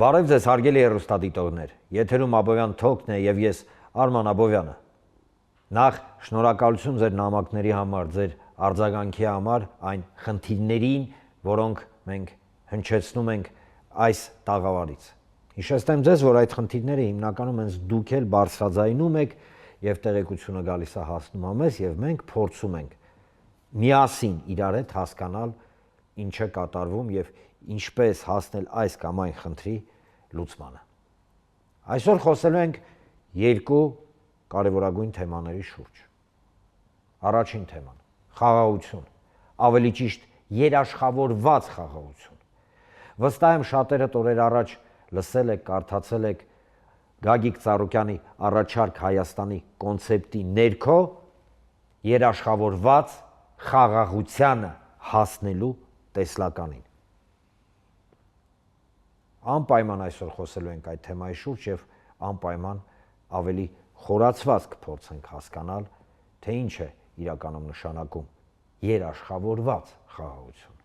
Բարև ձեզ հարգելի հեռուստադիտողներ, եթերում Աբովյան Թոքն է եւ ես Արման Աբովյանը։ Նախ շնորհակալություն ձեր նամակների համար, ձեր արձագանքի համար այն խնդիրներին, որոնք մենք հնչեցնում ենք այս տաղավարից։ Հիշեցնեմ ձեզ, որ այդ խնդիրները հիմնականում հենց դուք էլ բարձրաձայնում եք եւ տեղեկությունը գալիս է հասնում մեզ եւ մենք փորձում ենք միասին իրար հետ հասկանալ ինչ է կատարվում եւ ինչպես հասնել այս կամ այն խնդրի լուծմանը։ Այսօր խոսելու ենք երկու կարևորագույն թեմաների շուրջ։ Առաջին թեման՝ խաղաղություն, ավելի ճիշտ երաշխավորված խաղաղություն։ Վստահ եմ շատերը օրեր առաջ լսել եք, կարդացել եք Գագիկ Ծառուկյանի առաջարկ Հայաստանի կոնցեպտի ներքո երաշխավորված խաղաղությանը հասնելու տեսլականին։ Անպայման այսօր խոսելու ենք այդ թեմայի շուրջ եւ անպայման ավելի խորացված կփորձենք հասկանալ, թե ինչ է իրականում նշանակում երաշխավորված խաղաղություն։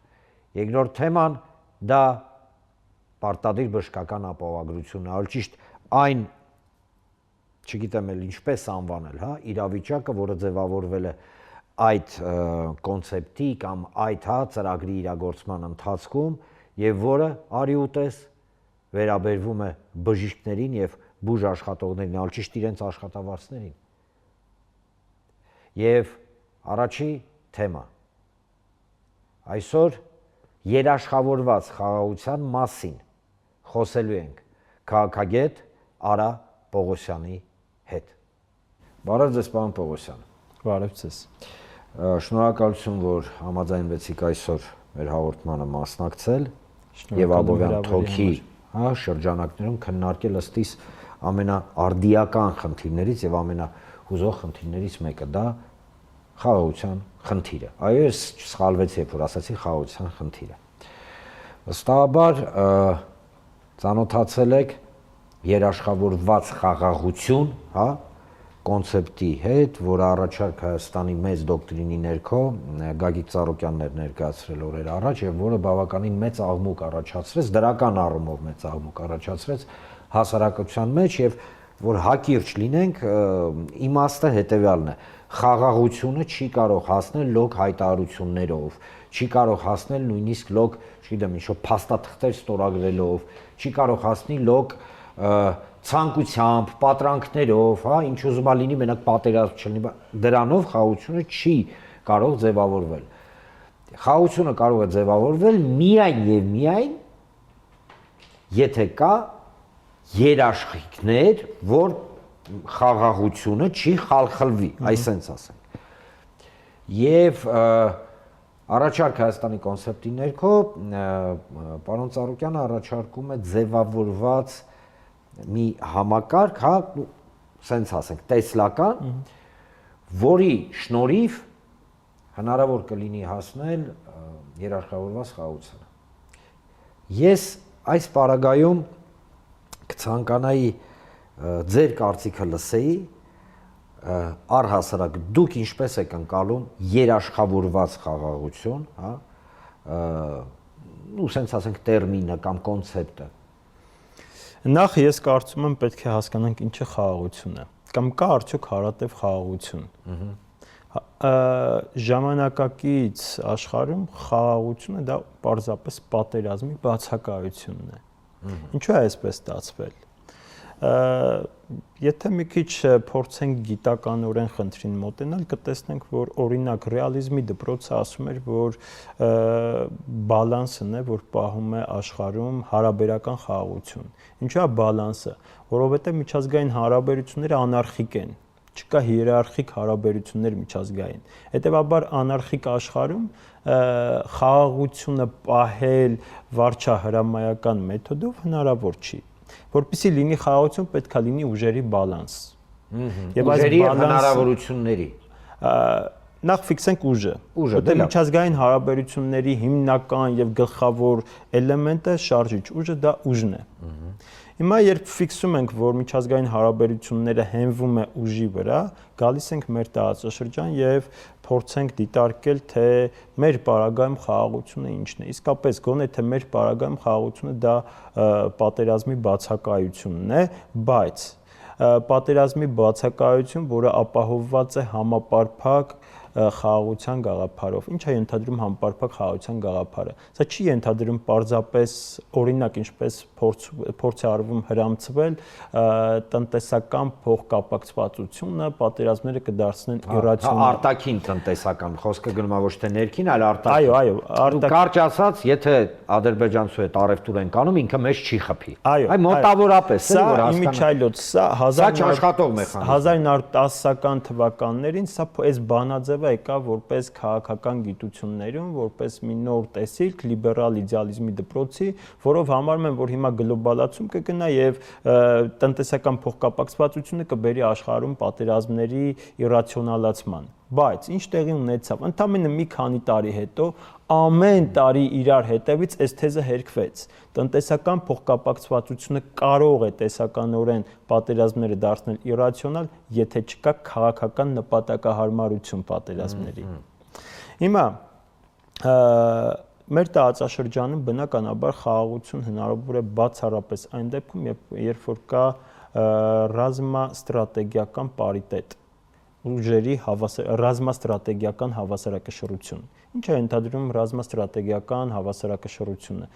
Երկրորդ թեման դա պարտադիր բժշկական ապահովագրությունն է, ճիշտ այն, չգիտեմ էլ ինչպես անվանել, իրավիճակը, որը ձևավորվել է այդ կոնցեպտի կամ այդ ծրագրի իրագործման ընթացքում եւ որը արի ուտես վերաբերվում է բժիշկներին եւ բուժ աշխատողներին, ալճիշտ իրենց աշխատավարձներին։ Եվ առաջի թեմա։ Այսօր երաշխավորված խաղաղության մասին խոսելու ենք քաղաքագետ Արա Պողոսյանի հետ։ Բարև ձեզ, պարոն Պողոսյան։ Բարև ձեզ։ Շնորհակալություն, որ համաձայնվեցիք այսօր մեր հաղորդմանը մասնակցել եւ Աբովյան Թոքի շրջանակներում քննարկել ըստիս ամենաարդիական խնդիրներից եւ ամենահուզող խնդիրներից մեկը դա խաղաղության խնդիրը։ Այո, ես չսխալվեցի, երբ որ ասացի խաղաղության խնդիրը։ Վստահաբար ծանոթացել եք երաշխավորված խաղաղություն, կոնցեպտի հետ, որը առաջարկ Հայաստանի մեծ դոկտրինի ներքո Գագիկ Ծառուկյանն էր ներկայացրել օրեր առաջ եւ որը բավականին մեծ աղմուկ առաջացրեց, դրական առումով մեծ աղմուկ առաջացրեց հասարակության մեջ եւ որ հակիրճ լինենք, իմաստը հետեւյալն է. խաղաղությունը չի կարող հասնել լոկ հայտարարություններով, չի կարող հասնել նույնիսկ լոկ, չգիտեմ, ինչ-որ փաստաթղթեր ստորագրելով, չի կարող հասնել լոկ ցանկությամբ, պատրանքներով, ինչ ուզում է լինի, մենակ պատերազմ չլինի, դրանով խաղաղությունը չի կարող ձևավորվել։ Խաղաղությունը կարող է ձևավորվել միայն եւ միայն եթե կա երաշխիքներ, որ խաղաղությունը չի խալխլվի, այսպես ասենք։ Եվ առաջարկ Հայաստանի կոնցեպտի ներքո պարոն Ծառուկյանը առաջարկում է ձևավորված մի համակարգ, սենց ասենք, տեսլական, որի շնորհիվ հնարավոր կլինի հասնել երաշխավորված խաղաղությանը։ Ես այս պարագայում կցանկանայի ձեր կարծիքը լսեի, առհասարակ դուք ինչպես եք ընկալում երաշխավորված խաղաղություն, սենց ասենք տերմինը կամ կոնցեպտը։ Նախ ես կարծում եմ պետք է հասկանանք ինչ է խաղաղությունը, կամ կա արդյոք հարատև խաղաղություն։ Ժամանակակից աշխարհում խաղաղությունը դա պարզապես պատերազմի բացակայությունն է։ Ինչու է այսպես ստացվել։ Եթե մի քիչ փորձենք գիտականորեն խնդրին մոտենալ, կտեսնենք, որ օրինակ ռեալիզմի դպրոցը ասում էր, որ բալանսն է, որ պահում է աշխարհում հարաբերական խաղաղություն։ Ինչու է բալանսը, որովհետև միջազգային հարաբերությունները անարխիկ են, չկա հիերարխիկ հարաբերություններ միջազգային։ Հետևաբար անարխիկ աշխարհում խաղաղությունը պահել վարչահրամայական մեթոդով հնարավոր չի։ Որպեսզի լինի խաղաղություն, պետք է լինի ուժերի բալանս։ Եվ այս հնարավորությունների նախ ֆիքսենք ուժը։ Որտեղ միջազգային հարաբերությունների հիմնական եւ գլխավոր էլեմենտը շարժիչ ուժը դա ուժն է։ Հիմա երբ ֆիքսում ենք, որ միջազգային հարաբերությունները հենվում է ուժի վրա, գալիս ենք մեր տարածաշրջան եւ փորձենք դիտարկել, թե մեր պարագայում խաղաղությունը ինչն է։ Իսկապես գոնե թե մեր պարագայում խաղաղությունը դա պատերազմի բացակայությունն է, բայց պատերազմի բացակայություն, որը ապահովված է համապարփակ խաղաղության գաղափարով։ Ինչ է ենթադրում համապարփակ խաղաղության գաղափարը։ Սա չի ենթադրում պարզապես օրինակ, ինչպես փորձ է արվում հրամցվել տնտեսական փոխկապակցվածությունը, պատերազմները կդարձնեն իրացիոնալ։ Արտաքին տնտեսական, խոսքը գնում է ոչ թե ներքին, այլ արտաքին։ Այո, արտաքին։ Կարճ ասած, եթե ադրբեջանցու հետ առևտուր են կանում, ինքը մեզ չի խփի։ Այո, մոտավորապես է, որ հասկանա։ իմիջայլոց, սա աշխատող մեխանիզմ։ 1910-ական թվականներին սա այս բանաձևը եկա որպես քաղաքական գիտություններում, որպես մի նոր տեսիլք լիբերալ իդեալիզմի դպրոցի, որով համարում են, որ հիմա գլոբալացում կգնա եւ տնտեսական փոխկապակցվածությունը կբերի աշխարհում պատերազմների իրացիոնալացման։ Բայց ինչ տեղի ունեցավ, ընդամենը մի քանի տարի հետո ամեն տարի իրար հետևից այս թեզը հերքվեց։ Տնտեսական փոխկապակցվածությունը կարող է տեսականորեն պատերազմները դարձնել իրացիոնալ, եթե չկա քաղաքական նպատակահարմարություն պատերազմների։ Հիմա մեր տարածաշրջանում բնականաբար խաղաղություն հնարավոր է բացառապես այն դեպքում, երբ որ կա ռազմաստրատեգիական պարիտետ, ուժերի ռազմաստրատեգիական հավասարակշռություն։ Ինչ է ենթադրում ռազմաստրատեգիական հավասարակշռությունը։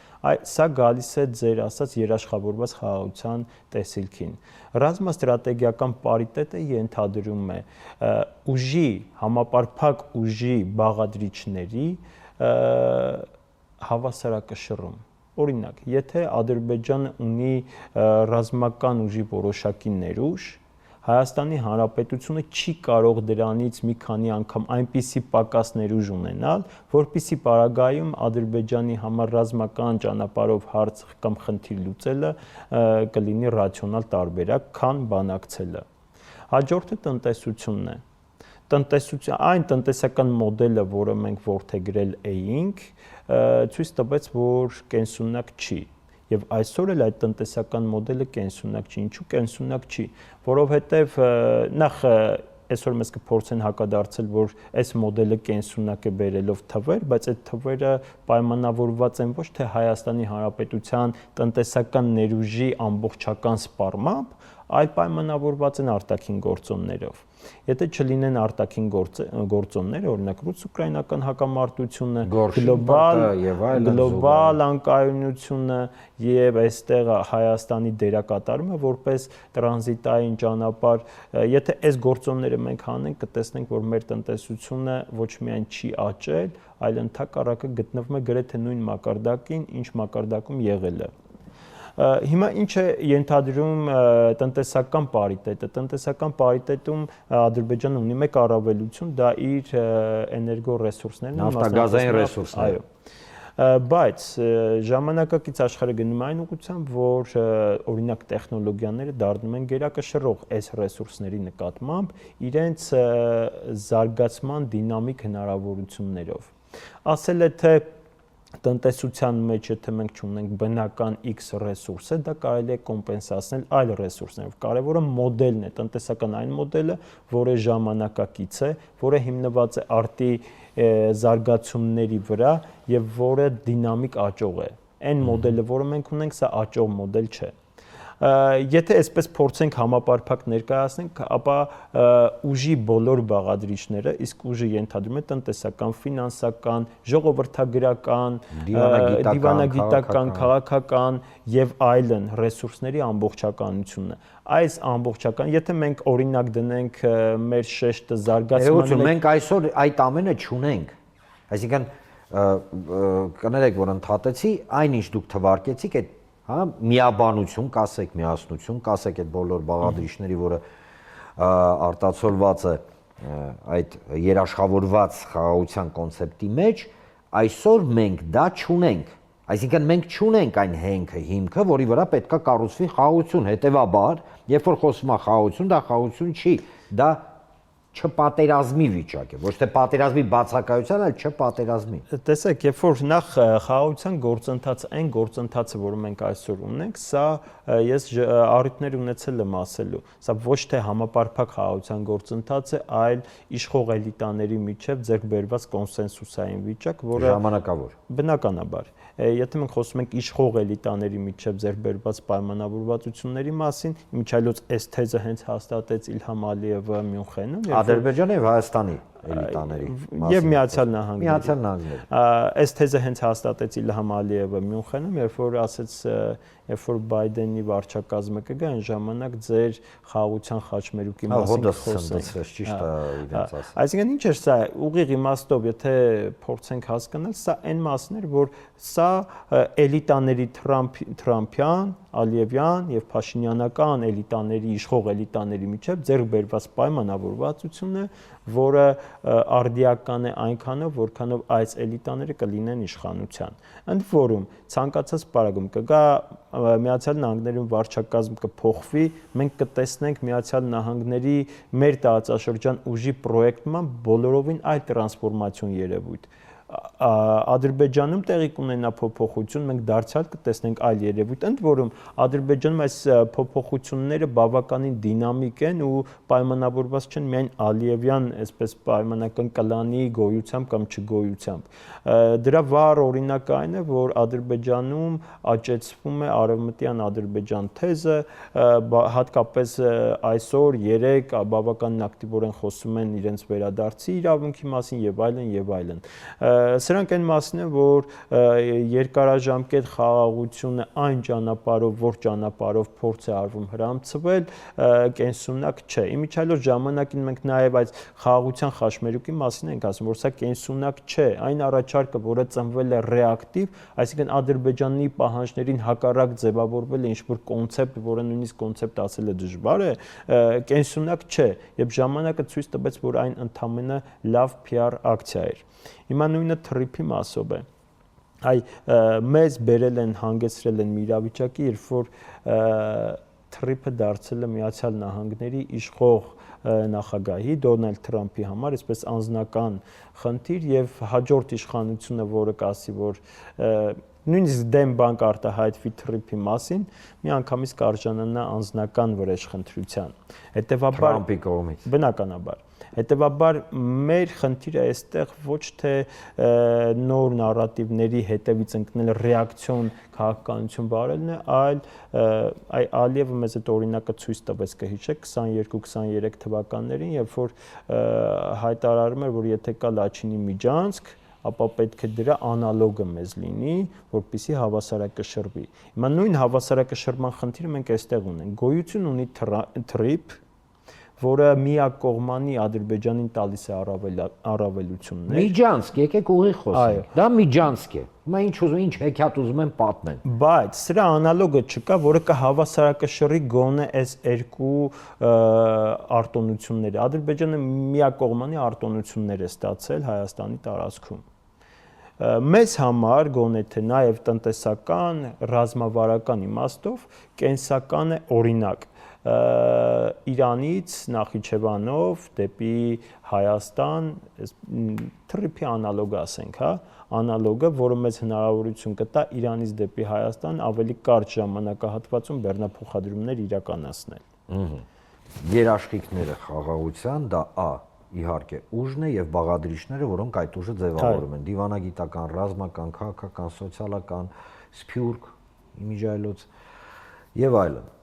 Սա գալիս է ձեր ասած երաշխավորված խաղաղության տեսիլքին։ Ռազմաստրատեգիական պարիտետը ենթադրում է ուժի, համապարփակ ուժի բաղադրիչների հավասարակշռում։ Օրինակ, եթե Ադրբեջանը ունի ռազմական ուժի որոշակի ներուժ, Հայաստանի Հանրապետությունը չի կարող դրանից մի քանի անգամ այնպիսի պակաս ներուժ ունենալ, որպիսի պարագայում Ադրբեջանի համար ռազմական ճանապարհով հարց կամ խնդիր լուծելը կլինի ռացիոնալ տարբերակ, քան բանակցելը։ Հաջորդը տնտեսությունն է։ Այն տնտեսական մոդելը, որը մենք որդեգրել էինք, ցույց տվեց, որ կենսունակ չի։ Եվ այսօր էլ այդ տնտեսական մոդելը կենսունակ չի։ Ինչու կենսունակ չի, որովհետև նախ այսօր մեզ կփորձեն հակադարձել, որ այս մոդելը կենսունակ է բերելով թվեր, բայց այդ թվերը պայմանավորված են ոչ թե Հայաստանի Հանրապետության տնտեսական ներուժի ամբողջական սպառմամբ, այլ պայմանավորված են արտաքին գործոններով։ Եթե չլինեն արտաքին գործոններ, օրինակ ռուս-ուկրաինական հակամարտությունը, գլոբալ անկայունությունը եւ այստեղ Հայաստանի դերակատարումը որպես տրանզիտային ճանապարհ, եթե այս գործոնները մենք հանենք, կտեսնենք, որ մեր տնտեսությունը ոչ միայն չի աճել, այլ ընդհակառակը գտնվում է գրեթե նույն մակարդակին, ինչ մակարդակում եղել է։ Հիմա ինչ է ենթադրում տնտեսական պարիտետը։ Տնտեսական պարիտետում Ադրբեջանը ունի մեկ առավելություն, դա իր էներգոռեսուրսներն են, նավթագազային ռեսուրսները։ Այո։ Բայց ժամանակակից աշխարհը գնում է այն ուղղությամբ, որ օրինակ տեխնոլոգիաները դառնում են գերակշռող այս ռեսուրսների նկատմամբ իրենց զարգացման դինամիկ հնարավորություններով։ Ասել է, թե տնտեսության մեջ, եթե մենք չունենք բնական X ռեսուրս է, դա կարելի է կոմպենսացնել այլ ռեսուրսներով։ Կարևորը մոդելն է, տնտեսական այն մոդելը, որը ժամանակակից է, որը հիմնված է արտի զարգացումների վրա եւ որը դինամիկ աճող է։ Այն մոդելը, որը մենք ունենք, սա աճող մոդել չէ։ Եթե այսպես փորձենք համապարփակ ներկայացնենք, ապա ուժի բոլոր բաղադրիչները, իսկ ուժը ենթադրում է տնտեսական, ֆինանսական, ժողովրդագրական, դիվանագիտական, քաղաքական եւ այլն ռեսուրսների ամբողջականությունը։ Այս ամբողջական, եթե մենք օրինակ դնենք մեր շեշտը զարգացման, մենք այսօր այդ ամենը չունենք։ Այսինքն կներեք, որ ընդհատեցի, այնինչ դուք թվարկեցիք, այդ հա միաբանություն, կասեք միասնություն, կասեք այդ բոլոր բաղադրիչների, որը արտացոլված է այդ երաշխավորված խաղաղության կոնցեպտի մեջ, այսօր մենք դա չունենք։ Այսինքն մենք չունենք այն հենքը, հիմքը, որի վրա պետքա կառուցվի խաղաղություն, հետևաբար, երբ որ խոսվում է խաղաղություն, դա խաղաղություն չի, դա չպատերազմի վիճակ է, ոչ թե պատերազմի բացակայության, այլ չպատերազմի։ Տեսեք, երբ որ նախ խաղաղության գործընթացը, այն գործընթացը, որը մենք այսօր ունենք, սա ես առիթներ ունեցել եմ ասելու, սա ոչ թե համապարփակ խաղաղության գործընթաց է, այլ իշխող էլիտաների միջև ձեռք բերված կոնսենսուսային վիճակ, որը ժամանակավոր։ Բնականաբար, եթե մենք խոսում ենք իշխող էլիտաների միջև ձեռք բերված պայմանավորվածությունների մասին, իմիջիայլոց այս թեզը հենց հաստատեց Իլհամ Ալիևը Մյունխենում, Ադրբեջանի եւ Հայաստանի էլիտաների եւ Միացյալ Նահանգների։ Միացյալ Նահանգների։ Այս թեզը հենց հաստատեց Իլհամ Ալիևը Մյունխենում, երբ որ ասեց, երբ որ Բայդենի վարչակազմը կգա, այն ժամանակ ձեր խաղաղության խաչմերուկի մասին կխոսենք։ Ճիշտ է իրենց ասած։ Այսինքն ինչ էր սա, ուղիղ իմաստով, եթե փորձենք հասկանալ, սա այն մասն էր, որ սա էլիտաների Թրամփյան, Ալիևյան եւ Փաշինյանական էլիտաների, իշխող էլիտաների միջև ձեռք բերված պայմանավորվածություն է, որը արդիական է այնքանով, որքանով այս էլիտաները կլինեն իշխանության։ Ընդ որում, ցանկացած պարագում կգա Միացյալ Նահանգներում վարչակազմ կփոխվի, մենք կտեսնենք Միացյալ Նահանգների մեր տարածաշրջան ուժի պրոյեկտման բոլորովին այլ տրանսֆորմացիոն երևույթ։ Ադրբեջանում տեղի կունենա փոփոխություն, մենք դարձյալ կտեսնենք այլ երևույթ, ընդ որում Ադրբեջանում այս փոփոխությունները բավականին դինամիկ են ու պայմանավորված չեն միայն Ալիևյան, այսպես պայմանական կլանի գոյությամբ կամ չգոյությամբ։ Դրա վառ օրինակը այն է, որ Ադրբեջանում աճեցվում է արևմտյան Ադրբեջան թեզը, հատկապես այսօր երեք բավականին ակտիվորեն խոսում են իրենց վերադարձի իրավունքի մասին եւ այլն եւ այլն։ Սրանք այն մասն են, որ երկարաժամկետ խաղաղությունը այն ճանապարհով, որ ճանապարհով փորձ է արվում հрамցվել, կենսունակ չէ։ Իմիջիայլոց ժամանակին մենք նաև այս խաղաղության խաչմերուկի մասին ենք ասում, որ սա կենսունակ չէ։ Այն առաջարկը, որը ծնվել է ռեակտիվ, այսինքն Ադրբեջանի պահանջներին հակառակ ձևավորվել է ինչ-որ կոնցեպտ, որը նույնիսկ կոնցեպտ ասելը դժվար է, կենսունակ չէ, եւ ժամանակը ցույց տվեց, որ այն ընդամենը լավ PR ակցիա էր։ Հիմա նույնը թրիփի մասով է։ Մեզ բերել են, հանգեցրել են մի իրավիճակի, երբ որ թրիփը դարձել է Միացյալ Նահանգների իշխող նախագահի Դոնալդ Թրամփի համար այսպես անձնական խնդիր եւ հաջորդ իշխանությունը, որը կասի, որ նույնիսկ դեմ բան կարտահայտվի թրիփի մասին, միանգամից կարժանանա անձնական վրեժխնդրության։ Հետևաբար Թրամփի կողմից։ Բնականաբար Հետևաբար մեր խնդիրը այստեղ ոչ թե նոր նարատիվների հետևից ընկնել ռեակցիոն քաղաքականություն վարելն է, այլ Ալիևը մեզ այդ օրինակը ցույց տվեց, կհիշեք 22-23 թվականներին, երբ որ հայտարարում էր, որ եթե կա Լաչինի միջանցք, ապա պետք է դրա անալոգը մեզ լինի, որպեսզի հավասարակշռվի։ Հիմա նույն հավասարակշռման խնդիրը մենք այստեղ ունենք։ Գոյություն ունի թրիփ, որը միակողմանի Ադրբեջանին տալիս է առավելություններ։ Միջանցք, եկեք ուղիղ խոսենք։ Դա միջանցք է։ Հիմա ինչ ուզում, ինչ հեքիաթ ուզում են պատմեն։ Բայց սրա անալոգը չկա, որը կհավասարակշռի գոնե այս երկու արտոնությունները։ Ադրբեջանը միակողմանի արտոնություններ է ստացել Հայաստանի տարածքում։ Մեզ համար գոնե թե նաև տնտեսական, ռազմավարական իմաստով կենսական է օրինակ Իրանից Նախիջևանով դեպի Հայաստան թրիփի անալոգը ասենք, հա, անալոգը, որը մեզ հնարավորություն կտա Իրանից դեպի Հայաստան ավելի կարճ ժամանակահատվածում բեռնափոխադրումներ իրականացնել։ Երաշխիքները խաղաղության դա իհարկե ուժն է եւ բաղադրիչները, որոնք այդ ուժը ձևավորում են՝ դիվանագիտական, ռազմական, քաղաքական, սոցիալական, սփյուռք, իմիջիայլոց եւ այլն։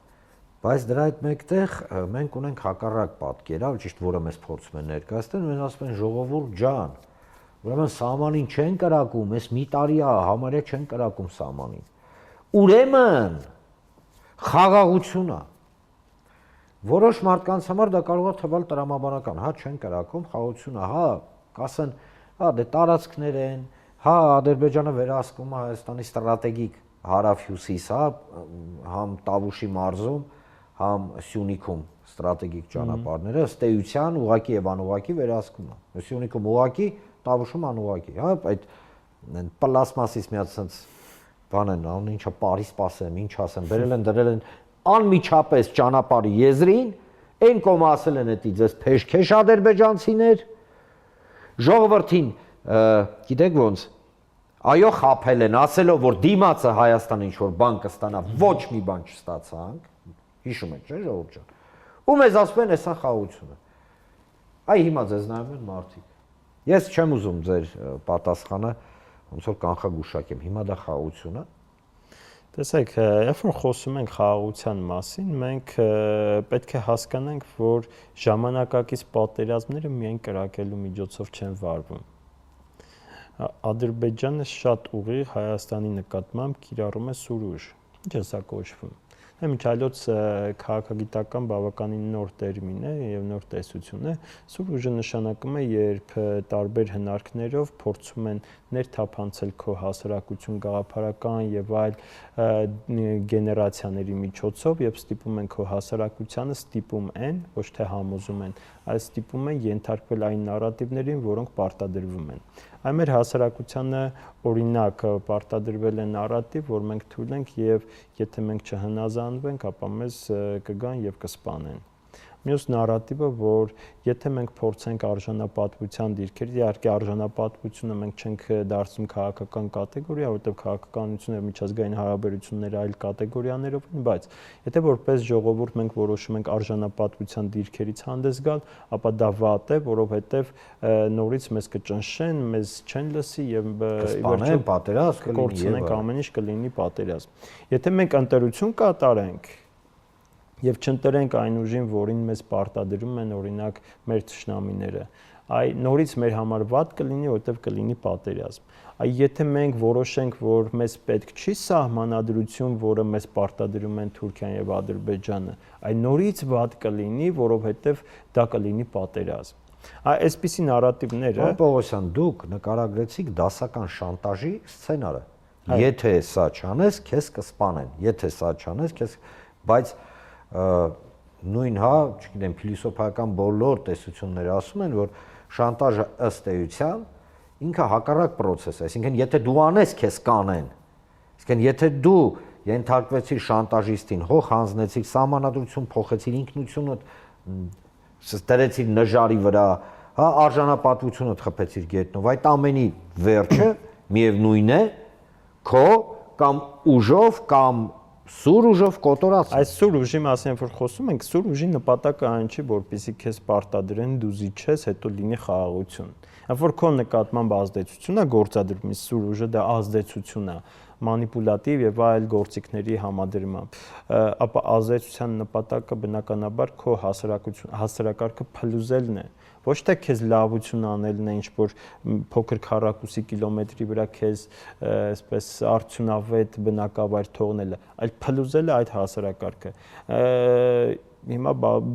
Բայց դրա հետ մեկտեղ մենք ունենք հակառակ պատկերալ, ճիշտ որը մեզ փորձում են ներկայացնել, մենք ասում են ժողովուրդ ջան, ուրեմն սահմանին չեն կրակում, այս մի տարի է համարյա չեն կրակում սահմանին։ Ուրեմն խաղաղություն է։ Որոշ մարդկանց համար դա կարող է թվալ տրամաբանական, հա չեն կրակում, խաղաղություն է, հա, կասեն, հա դե տարածքներ են, հա Ադրբեջանը վերահսկում է Հայաստանի ստրատեգիկ հարավ-հյուսիս, հա, համ Տավուշի մարզում, համ Սյունիքում ստրատեգիկ ճանապարհները, ըստ էության ուղակի եւ անուղակի վերահսկում է։ Սյունիքում ուղակի, Տավուշում անուղակի, հա, այդ պլաստմասից մի հատ sense բան են, ան ինչա Պարիս սպասեմ, ինչ ասեմ, բերել են դրել են անմիջապես ճանապարհի եզրին Այն կոմը ասել են էդի ձեզ փեշքեշ ադրբեջանցիներ, ժողովրդին, գիտեք ոնց, այո խափել են, ասելով, որ դիմացը Հայաստանը ինչ-որ բան կստանա, ոչ մի բան չստացանք, հիշում եք, չէ՞ ժողովուրդ ջան, ու մեզ ասում են, էսա խաղությունը, այ հիմա ձեզ նայում են մարդիկ, ես չեմ ուզում ձեր պատասխանը, ոնց որ կանխագուշակեմ, հիմա դա խաղություն է։ Տեսեք, երբ որ խոսում ենք խաղաղության մասին, մենք պետք է հասկանանք, որ ժամանակակից պատերազմները միայն կրակելու միջոցով չեն վարվում։ Ադրբեջանը շատ ուղիղ Հայաստանի նկատմամբ կիրառում է սուր ուժ։ Ինչ է սա կոչվում։ Միջայլոց քաղաքագիտական բավականին նոր տերմին է եւ նոր տեսություն է։ Սուր ուժը նշանակում է, երբ տարբեր հնարքներով փորձում են ներթափանցել քո հասարակություն գաղափարական եւ այլ գեներացիաների միջոցով եւ ստիպում են քո հասարակությանը ստիպում են, ոչ թե համոզում են, այլ ստիպում են ենթարկվել այն նարատիվներին, որոնք պարտադրվում են։ Այ մեր հասարակությանը օրինակ պարտադրվել է նարատիվ, որ մենք թույլ ենք եւ եթե մենք չհնազանդվենք, ապա մեզ կգան եւ կսպանեն։ Մյուս նարատիվը, որ եթե մենք փորձենք արժանապատվության դիրքեր, իհարկե արժանապատվությունը մենք չենք դարձնում քաղաքական կատեգորիա, որովհետև քաղաքականությունը եւ միջազգային հարաբերությունները այլ կատեգորիաներով են, բայց եթե որպես ժողովուրդ մենք որոշում ենք արժանապատվության դիրքերից հանդես գալ, ապա դա վատ է, որովհետև նորից մեզ կճնշեն, մեզ չեն լսի եւ կսպանեն, պատերազմ կլինի եւ ամեն ինչ կլինի պատերազմ։ Եթե մենք ընտրություն կատարենք եւ չընտրենք այն ուժին, որին մեզ պարտադրում են օրինակ մեր ճշնամիները, այ նորից մեր համար վատ կլինի, որտեղ կլինի պատերազմ։ Այ եթե մենք որոշենք, որ մեզ պետք չի սահմանադրություն, որը մեզ պարտադրում են Թուրքիան եւ Ադրբեջանը, այ նորից վատ կլինի, որովհետեւ դա կլինի պատերազմ։ Այսպիսի նարատիվները Պողոսյան, դուք նկարագրեցիք դասական շանտաժի սցենարը։ Եթե սա չանես, քեզ կսպանեն։ Եթե սա չանես, քեզ բայց նույն չգիտեմ, փիլիսոփայական բոլոր տեսությունները ասում են, որ շանտաժը ըստ էության ինքը հակառակ process է, այսինքն եթե դու անես, քեզ կանեն։ Այսինքն եթե դու ենթարկվեցիր շանտաժիստին, հող հանձնեցիր, սահմանադրություն փոխեցիր, ինքնությունդ դրեցիր նժարի վրա, արժանապատվությունդ խփեցիր գետնով, այդ ամենի վերջը միևնույն է քո կամ ուժով կամ սուր ուժով կոտորած։ Այս սուր ուժի մասին որ խոսում ենք, սուր ուժի նպատակը այն չի, որպեսզի քեզ պարտադրեն դու զիջես, հետո լինի խաղաղություն։ Երբ որ քո նկատմամբ ազդեցություն է գործադրվում, սուր ուժը դա ազդեցություն է, մանիպուլատիվ եւ այլ գործիքների համադրմամբ, ապա ազդեցության նպատակը բնականաբար քո հասարակարգը փլուզելն է, ոչ թե քեզ լավություն անելն է, ինչ որ փոքր քառակուսի կիլոմետրի վրա քեզ այսպես արդյունավետ բնակավայր թողնելը, այլ փլուզելը այդ հասարակարգը։ Հիմա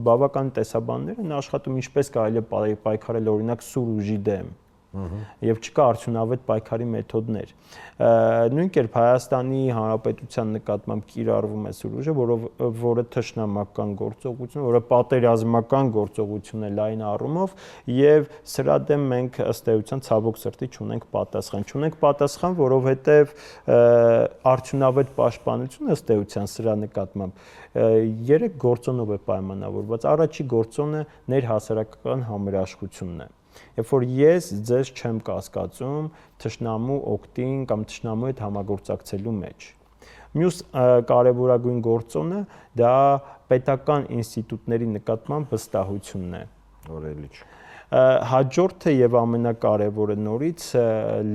բավական տեսաբաններ են աշխատում ինչպես կարելի է պայքարել օրինակ սուր ուժի դեմ։ Եվ չկա արդյունավետ պայքարի մեթոդներ։ Նույն կերպ Հայաստանի Հանրապետության նկատմամբ կիրառվում է սուր ուժը, որը թշնամական գործողություն, որը պատերազմական գործողություն է լայն առումով, եւ սրա դեմ մենք ըստ էության ցավոք սրտի չունենք պատասխան։ Չունենք պատասխան, որովհետեւ արդյունավետ պաշտպանություն ըստ էության սրա նկատմամբ 3 գործոնով է պայմանավորված։ Առաջի գործոնը ներհասարակական համերաշխությունն է։ Երբ որ ես ձեզ չեմ կասկածում թշնամու օգտին կամ թշնամու հետ համագործակցելու մեջ։ Մյուս կարևորագույն գործոնը դա պետական ինստիտուտների նկատմամբ վստահությունն է։ Օրելի չէ։ Հաջորդը եւ ամենակարևորը նորից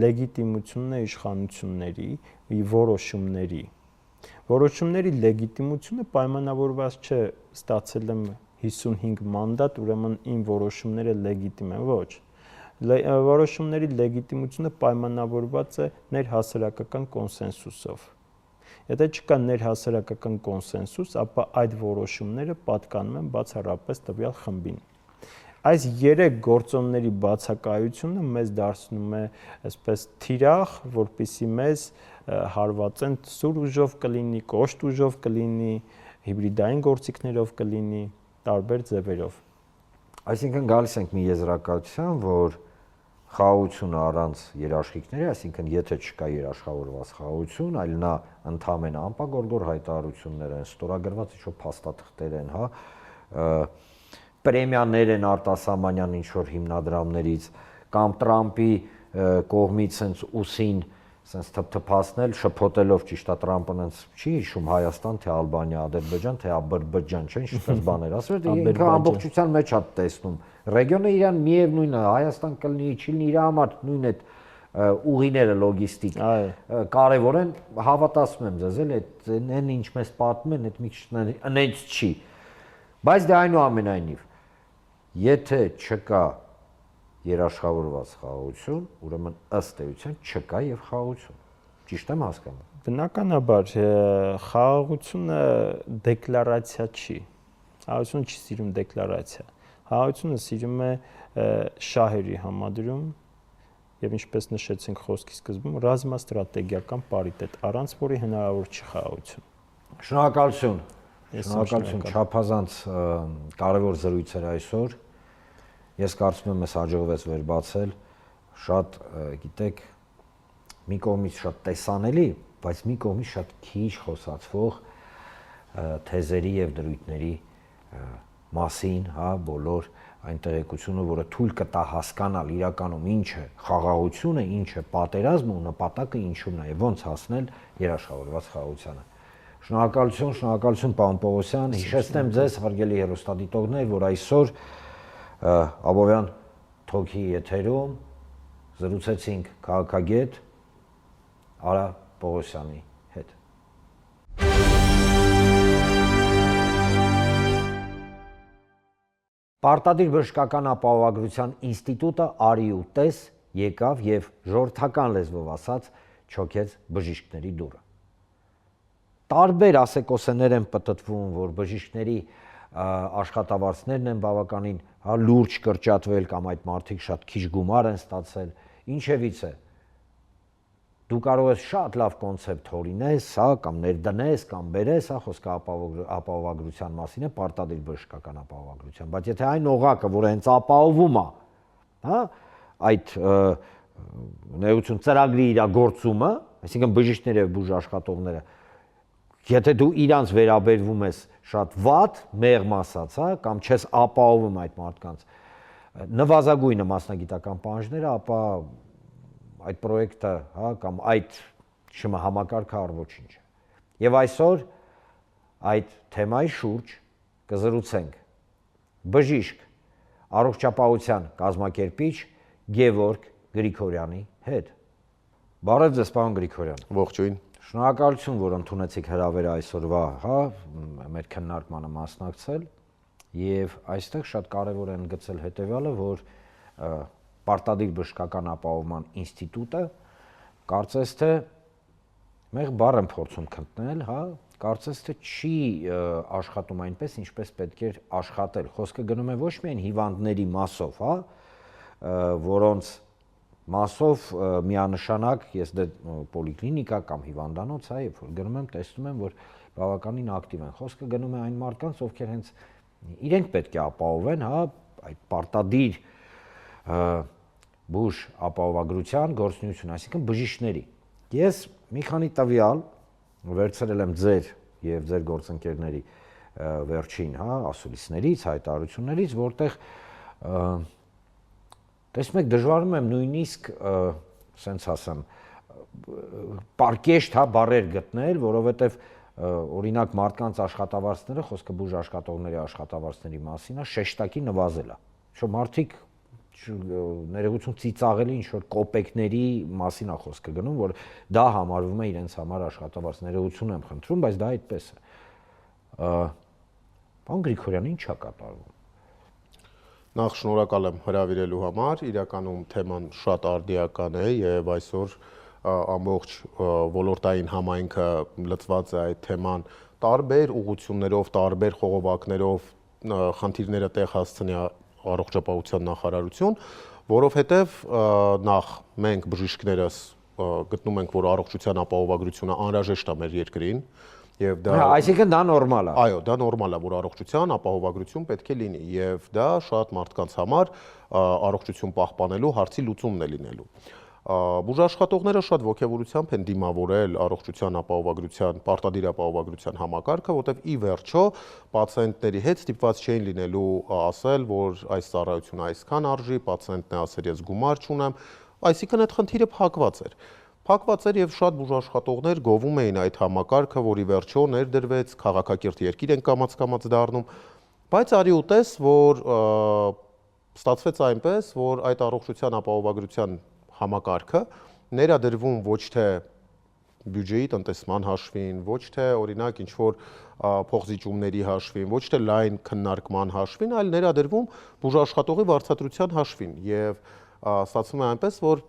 լեգիտիմությունն է իշխանությունների որոշումների։ Որոշումների լեգիտիմությունը պայմանավորված չէ ստացել եմ 55 մանդատ, ուրեմն իմ որոշումները լեգիտիմ են, ոչ։ Որոշումների լեգիտիմությունը պայմանավորված է ներհասարակական կոնսենսուսով։ Եթե չկա ներհասարակական կոնսենսուս, ապա այդ որոշումները պատկանում են բացառապես տվյալ խմբին։ Այս 3 գործոնների բացակայությունը մեզ դարձնում է այսպես թիրախ, որպեսզի մեզ հարվածեն սուր ուժով կլինի, կոշտ ուժով կլինի, հիբրիդային գործիքներով կլինի, տարբեր ձևերով։ Այսինքն գալիս ենք մի եզրակացության, որ խաղաղությունը առանց երաշխիքների, այսինքն եթե չկա երաշխավորված խաղաղություն, այլ նա ընդհանրապես անպագորգոր հայտարարություններ են, ստորագրված ինչ-որ փաստաթղթեր են, պրեմիաներ են արտասահմանյան ինչ-որ հիմնադրամներից, կամ Տրամպի կողմից սենց ուսին սենց թփթփացնել, շփոթելով ճիշտ է Տրամպը նենց չի հիշում Հայաստան, թե Ալբանիա, Ադրբեջան, թե Ադրբեջան, չէ՞, ինչպես բաներ ասել, ինքը ամբողջության մեջ է տեսնում։ Ռեգիոնը իրան միևնույնն է, Հայաստան կլինի, չի լինի իր համար նույն այդ ուղիները լոգիստիկ կարևոր են, հավատացում եմ ձեզ, էլ այն ինչ մեզ պատմում են, այդ մի քիչ այնց չի։ Բայց դե այնուամենայնիվ, եթե չկա երաշխավորված խաղաղություն, ուրեմն ըստ էության չկա եւ խաղաղություն։ Ճիշտ եմ հասկանում։ Բնականաբար խաղաղությունը դեկլարացիա չի։ Խաղաղությունը չի սիրում դեկլարացիա։ Խաղաղությունը սիրում է շահերի համադրում եւ ինչպես նշեցինք խոսքի սկզբում, ռազմաստրատեգիական պարիտետ, առանց որի հնարավոր չի խաղաղություն։ Շնորհակալություն։ Շնորհակալություն, չափազանց կարևոր զրույց էր այսօր։ Ես կարծում եմ, մեզ հաջողվեց վեր բացել շատ, գիտեք, մի կողմից շատ տեսանելի, բայց մի կողմից շատ քիչ խոսացվող թեզերի եւ դրույթների մասին, հա, բոլոր այն տեղեկությունը, որը թույլ կտա հասկանալ իրականում ինչ է խաղաղությունը, ինչ է պատերազմը ու նպատակը ինչումն է եւ ոնց հասնել երաշխավորված խաղաղությանը։ Շնորհակալություն, պարոն Պողոսյան, հիշեցնեմ ձեզ, հարգելի հեռուստադիտողներ, որ այսօր Աբովյան թոքի եթերում զրուցեցինք քաղաքագետ Արա Պողոսյանի հետ։ Պարտադիր բժշկական ապահովագրության ինստիտուտը արի ու տես եկավ եւ ժողովրդական լեզվով ասած չոքեց բժիշկների դուռը։ Տարբեր ասեկոսեներ են պտտվում, որ բժիշկների աշխատավարձներն են բավականին լուրջ կրճատվել կամ այդ մարդիկ շատ քիչ գումար են ստացել, ինչևից է։ Դու կարող ես շատ լավ կոնցեպտ հորինես, հա, կամ ներդնես, կամ բերես, հա, խոսքը ապահովագրության մասին է, պարտադիր բժշկական ապահովագրության, բայց եթե այն օղակը, որը հենց ապահովում է, հա, այդ ներողություն ծրագրի իրագործումը, այսինքն բժիշկները եւ բուժաշխատողները, եթե դու իրանց վերաբերվում ես շատ վատ, մեղմ ասած, հա, կամ չես ապահովում այդ մարդկանց նվազագույնը մասնագիտական պահանջները, ապա այդ պրոյեկտը, հա, կամ այդ համակարգը առոչինչ է։ Եվ այսօր այդ թեմայի շուրջ կզրուցենք բժիշկ, առողջապահության կազմակերպիչ Գևորգ Գրիգորյանի հետ։ Բարև ձեզ, պարոն Գրիգորյան։ Ողջույն։ Շնորհակալություն, որ ընդունեցիք հրավերը այսօրվա, հա, մեր քննարկմանը մասնակցել, եւ այստեղ շատ կարեւոր է ընդգծել հետեւյալը, որ պարտադիր բժշկական ապահովման ինստիտուտը կարծես թե մեղ բառ եմ փորձում քննել, հա, կարծես թե չի աշխատում այնպես, ինչպես պետք էր աշխատել։ Խոսքը գնում է ոչ միայն հիվանդների մասով, հա, որոնց մասով միանշանակ ես դե պոլիկլինիկա կամ հիվանդանոց, հա, երբ որ գնում եմ, տեսնում եմ, որ բավականին ակտիվ են։ Խոսքը գնում է այն մարդկանց, ովքեր հենց իրենք պետք է ապահովեն, հա, այդ պարտադիր բուժ ապահովագրության գործունեություն, այսինքն բժիշկների։ Ես մի քանի տվյալ վերցրել եմ ձեր եւ ձեր գործընկերների վերջին, հա, ասուլիսներից, հայտարարություններից, որտեղ տեսնում եք, դժվարում եմ նույնիսկ, սենց ասեմ, պարկեշտ, հա, բառեր գտնել, որովհետև օրինակ մարդկանց աշխատավարձները, խոսքը բուժ աշխատողների աշխատավարձների մասին է, շեշտակի նվազել է։ Շո մարդիկ ներողություն ծիծաղելի ինչ որ կոպեկների մասին է խոսքը գնում, որ դա համարվում է իրենց համար աշխատավարձ, ներողություն եմ խնդրում, բայց դա այդպես է։ Պարոն Գրիգորյան, ինչ է կատարվում։ Նախ շնորհակալ եմ հրավիրելու համար, իրականում թեման շատ արդիական է եւ այսօր ամբողջ ոլորտային համայնքը լծված է այդ թեման տարբեր ուղղություններով, տարբեր խողովակներով խնդիրները տեղ հասցնի առողջապահության նախարարություն, որովհետեւ նախ մենք բժիշկներս գտնում ենք, որ առողջության ապահովագրությունը անհրաժեշտ է մեր երկրին եւ դա այսինքն դա նորմալ է։ Այո, դա նորմալ է, որ առողջության ապահովագրություն պետք է լինի եւ դա շատ մարդկանց համար առողջություն պահպանելու հարցի լուծումն է լինելու։ Բուժաշխատողները շատ ողջավորությամբ են դիմավորել առողջության ապահովագրության, պարտադիր ապահովագրության համակարգը, որտեղ ի վերջո պացիենտների հետ ստիպված չէին լինելու ասել, որ այս ծառայությունը այսքան արժի, պացիենտն է ասել ես գումար չունեմ, այսինքն այդ խնդիրը փակված էր։ Փակված էր եւ շատ բուժաշխատողներ գովում էին այդ համակարգը, որի վերջո ներդրվեց, քաղաքակիրթ երկիր են կամաց-կամաց դառնում, բայց արի ուտես, որ ստացվեց այնպես, որ այդ առողջության ապահովագրության համակարգը ներադրվում ոչ թե բյուջեի տնտեսման հաշվին, ոչ թե օրինակ ինչ որ փոխզիջումների հաշվին, ոչ թե լայն քննարկման հաշվին, այլ ներադրվում բուժաշխատողի վարձատրության հաշվին եւ ստացվում է այնպես, որ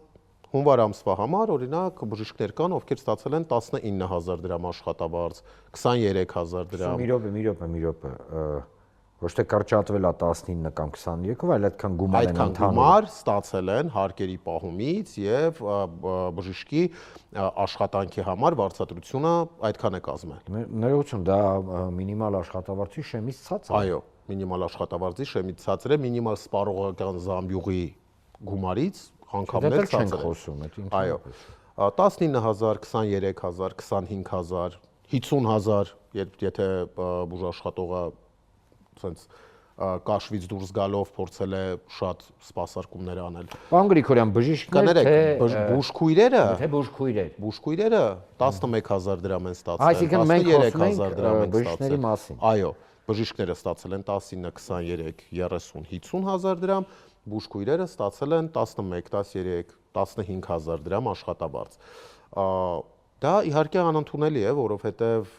հունվար ամսվա համար օրինակ բժիշկներ կան, ովքեր ստացել են 19000 դրամ աշխատավարձ, 23000 դրամ։ Մի րոպե, ոչ թե կրճատվել է 19 կամ 23-ով, այլ այդքան գումար են Այդքան գումար ստացել են հարկերի պահումից եւ բժշկի աշխատանքի համար վարձատրությունը այդքան է կազմել։ Ներողություն, դա մինիմալ աշխատավարձի շեմից ցած է։ Այո, մինիմալ աշխատավարձի շեմից ցածր է, մինիմալ սպառողական զամբյուղի գումարից անգամներ ցածր ցածր չենք է։ խոսում, այդ ինչ։ Այո, 19000, 23000, 25000, 50000, եթե բուժաշխատողը ցենց կաշվից դուրս գալով փորձել է շատ սպասարկումներ անել։ Պարոն Գրիգորյան, բժիշկներ թե բուժքույրերը, թե բուժքույրեր։ բուժքույրերը 11000 դրամ են ստացել, Այսինքն մենք խոսում ենք 13000 դրամ են բժիշկների ստացել։ մասին։ Այո, բժիշկները ստացել են 19, 23, 30, 50000 դրամ, բուժքույրերը ստացել են 11, 13, 15000 դրամ աշխատավարձ։ Դա իհարկե անընդունելի է, որովհետև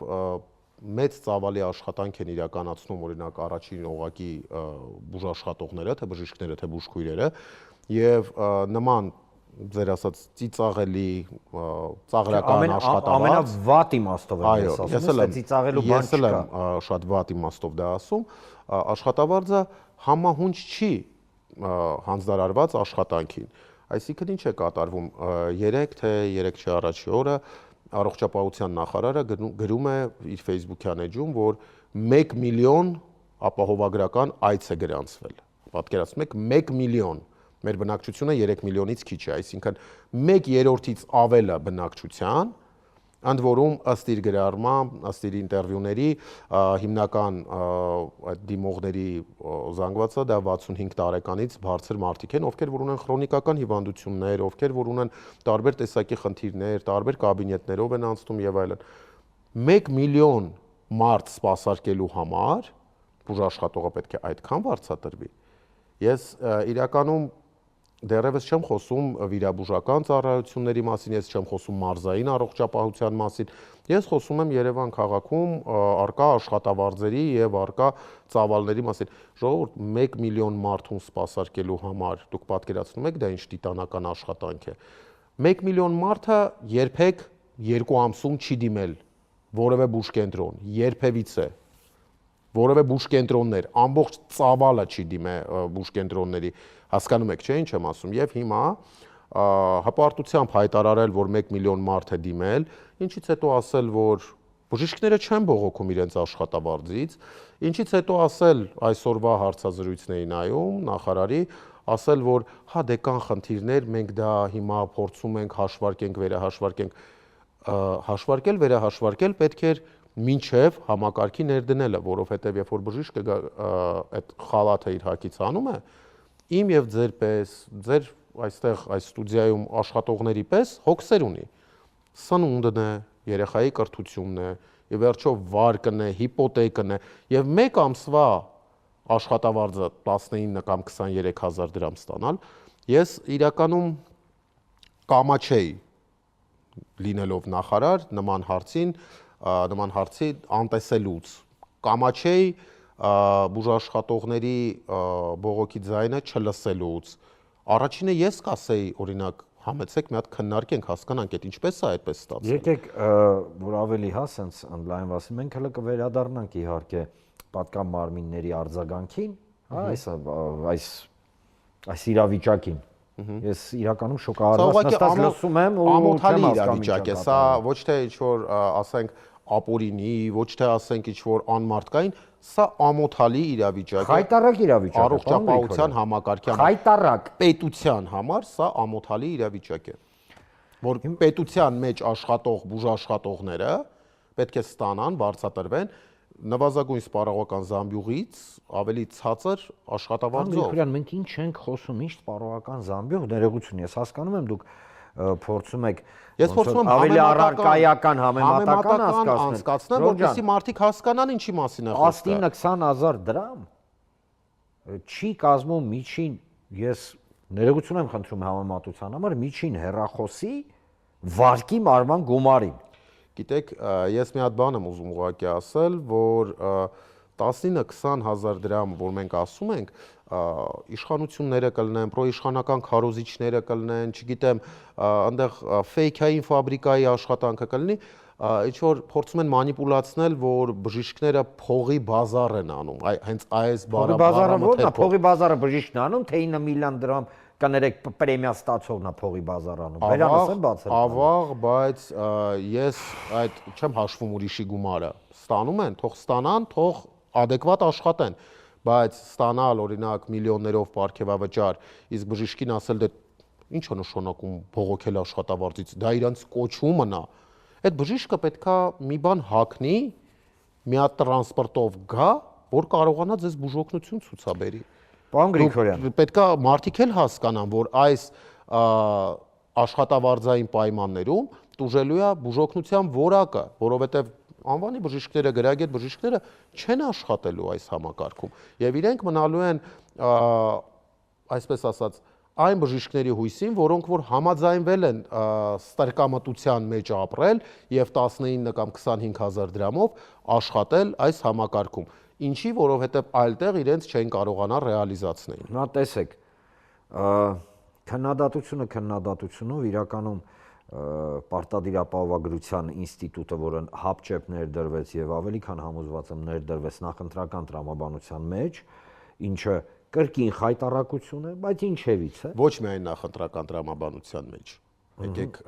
մեծ ծավալի աշխատանք են իրականացնում օրինակ առաջին օղակի բուժաշխատողները, թե բժիշկները, թե բուժքույրերը, եւ նման ձեր ասած ծիծաղելի ծաղրական աշխատավարձ ամենավատ իմաստով եմ այո, ասում, ես ծիծաղելու բան ես էլ չկա։ եմ շատ վատ իմաստով դա ասում, աշխատավարձը համահունչ չի հանձնարարված աշխատանքին։ Այսինքն ինչ է կատարվում 3 թե 3 չի առաջի օրը Առողջապահության նախարարը գրում է իր Facebook-յան էջում, որ 1 միլիոն ապահովագրական այց է գրանցվել։ Պատկերացնում եք 1 միլիոն, մեր բնակչությունը 3 միլիոնից քիչ է, այսինքն 1/3-ից ավելը բնակչության, ընդ որում ըստ իր գրառման, ըստ իր ինտերվյուների հիմնական այդ դիմողների զանգվածը դա 65 տարեկանից բարձր մարդիկ են, ովքեր որ ունեն քրոնիկական հիվանդություններ, ովքեր որ ունեն տարբեր տեսակի խնդիրներ, տարբեր կաբինետներով են անցնում եւ այլն։ 1 միլիոն մարդ սպասարկելու համար բուժաշխատողը պետք է այդքան վարձատրվի։ Ես իրականում դեռևս չեմ խոսում վիրաբուժական ծառայությունների մասին, ես չեմ խոսում մարզային առողջապահության մասին, ես խոսում եմ Երևան քաղաքում արկա աշխատավարձերի եւ արկա ծավալների մասին։ Ժողովուրդ 1 միլիոն մարդուն սպասարկելու համար դուք պատկերացնում եք դա ինչ տիտանական աշխատանք է։ 1 միլիոն մարդը երբեք 2 ամսում չի դիմել որևէ բուժկենտրոն, երբևիցե որևէ բուժկենտրոններ, ամբողջ ծավալը չի դիմե բուժկենտրոնների, հասկանում եք, չէ՞, ինչ եմ ասում, եւ հիմա հպարտությամբ հայտարարել, որ 1 միլիոն մարդ է դիմել, ինչից հետո ասել, որ բժիշկները չեն բողոքում իրենց աշխատավարձից, ինչից հետո ասել այսօրվա հարցազրույցն էի նայում նախարարի, ասել, որ հա դե կան խնդիրներ, մենք դա հիմա փորձում ենք հաշվարկենք, վերահաշվարկենք, հաշվարկել, վերահաշվարկել պետք էր մինչև համակարգի ներդնելը, որովհետև երբ որ բժիշկը այդ խալաթը իր հակից անում է, իմ եւ ձեր պես, ձեր այստեղ այս ստուդիայում աշխատողների պես հոգսեր ունի։ Սնունդն է, երեխայի կրթությունն է, եւ վերջո վարկն է, հիպոթեկն է, եւ 1 ամսվա աշխատավարձը 19 կամ 23000 դրամ ստանալ, ես իրականում կամաչեի լինելով նախարար նման հարցի անտեսելուց, կամաչեի բուժաշխատողների բողոքի ձայնը չլսելուց։ Առաջինը ես կասեի, օրինակ, համեցեք մի հատ քննարկենք, հասկանանք, այդ ինչպես է այդպես ստացվել։ Եկեք, որ ավելի հա սենց ընդլայնվասի, մենք հələ կվերադառնանք իհարկե պատկան մարմինների արձագանքին, այս իրավիճակին։ Ես իրականում շոկահարված նստած լսում եմ ու ամոթալի իրավիճակ է, սա ոչ թե ինչ-որ ասենք ապօրինի, ոչ թե ասենք ինչ-որ անմարդկային, սա ամոթալի իրավիճակ է։ Խայտառակ իրավիճակ է։ Առողջապահության համակարգի խայտառակ պետության համար սա ամոթալի իրավիճակ է։ որ պետության մեջ աշխատող բուժաշխատողները պետք է ստանան, բարձրատրվեն նվազագույն սպառողական զամբյուղից ավելի ցածր աշխատավարձով։ Գրիգորյան, մենք ինչ ենք խոսում, ինչ սպառողական զամբյուղ, ներողություն, ես հասկանում եմ դուք փորձում եք Ես փորձում եմ ավելի առարկայական համեմատական անցկացնել, որպեսզի մարդիկ հասկանան ինչի մասին է խոսքը։ 19-20,000 դրամ չի կազմում միջին, ես ներողություն եմ խնդրում համեմատության համար, միջին հեռախոսի վարկի մարման գումարին։ Գիտեք, ես մի հատ բան եմ ուզում ուղղակի ասել, որ 19-20,000 դրամ, որ մենք ասում ենք, իշխանությունները կլինեն, պրոիշխանական քարոզիչները կլինեն, չգիտեմ, այնտեղ ֆեյքային ֆաբրիկայի աշխատանքը կլինի, ինչ որ փորձում են մանիպուլացնել, որ բժիշկները փողի բազար են անում, հենց այս բառը փողի բազարը բժիշկն անում, թե 9 միլիոն դրամ կներեք պրեմիա ստացողն է փողի բազարանում։ Բերանս են բացել։ Ավաղ, բայց ես այդ չեմ հաշվում ուրիշի գումարը։ Ստանում են, թող ստանան, թող adekvat աշխատեն, բայց ստանալ օրինակ միլիոններով պարգևավճար, իսկ բժիշկին ասել դե ինչ է նշանակում բողոքել աշխատավարձից, դա իրանց կոչումն է։ Այդ բժիշկը պետքա մի բան հագնի, մի հատ տրանսպորտով գա, որ կարողանա ձեզ բուժօգնություն ցուցաբերի։ Պարոն Գրիգորյան, պետք է մարդիկ էլ հասկանան, որ այս աշխատավարձային պայմաններում տուժելու է բուժօգնության որակը, որովհետև անվանի բժիշկները, գրագետ բժիշկները չեն աշխատելու այս համակարգում եւ իրենք մնալու են այսպես ասած այն բժիշկների հույսին, որոնք որ համաձայնվել են ստրկամտության մեջ ապրել եւ 19 կամ 25,000 դրամով աշխատել այս համակարգում։ Ինչի, որովհետև այլտեղ իրենց չեն կարողանա ռեալիզացնել։ Նա տեսեք, քննադատությունով իրականում պարտադիր ապահովագրության ինստիտուտը, որը հապճեպ ներդրվեց եւ ավելի քան համոզված եմ ներդրվեց նախընտրական տրամաբանության մեջ, ինչը կրկին խայտառակություն է, բայց ինչևից է։ Ոչ միայն նախընտրական տրամաբանության մեջ։ Եկեք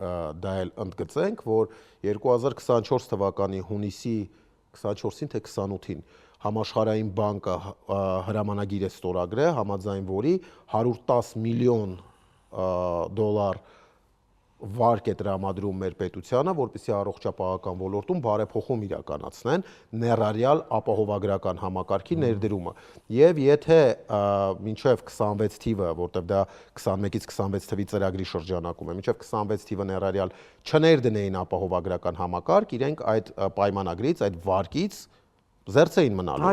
դա էլ ընդգծենք, որ 2024 թվականի հունիսի 24-ին թե 28-ին Համաշխարհային բանկը հրամանագիր է ստորագրել, համաձայն որի 110 միլիոն դոլար վարկ է տրամադրում մեր պետությանը, որպեսզի առողջապահական ոլորտում բարեփոխում իրականացնեն ներառյալ ապահովագրական համակարգի ներդրումը։ Եվ եթե մինչև 26 թիվը, որտեղ դա 21-ից 26 թվի ծրագրի շրջանակում է, մինչև 26 թիվը ներառյալ չներդնեին ապահովագրական համակարգ, իրենք այդ պայմանագրից, այդ վարկից զերծ էին մնալու։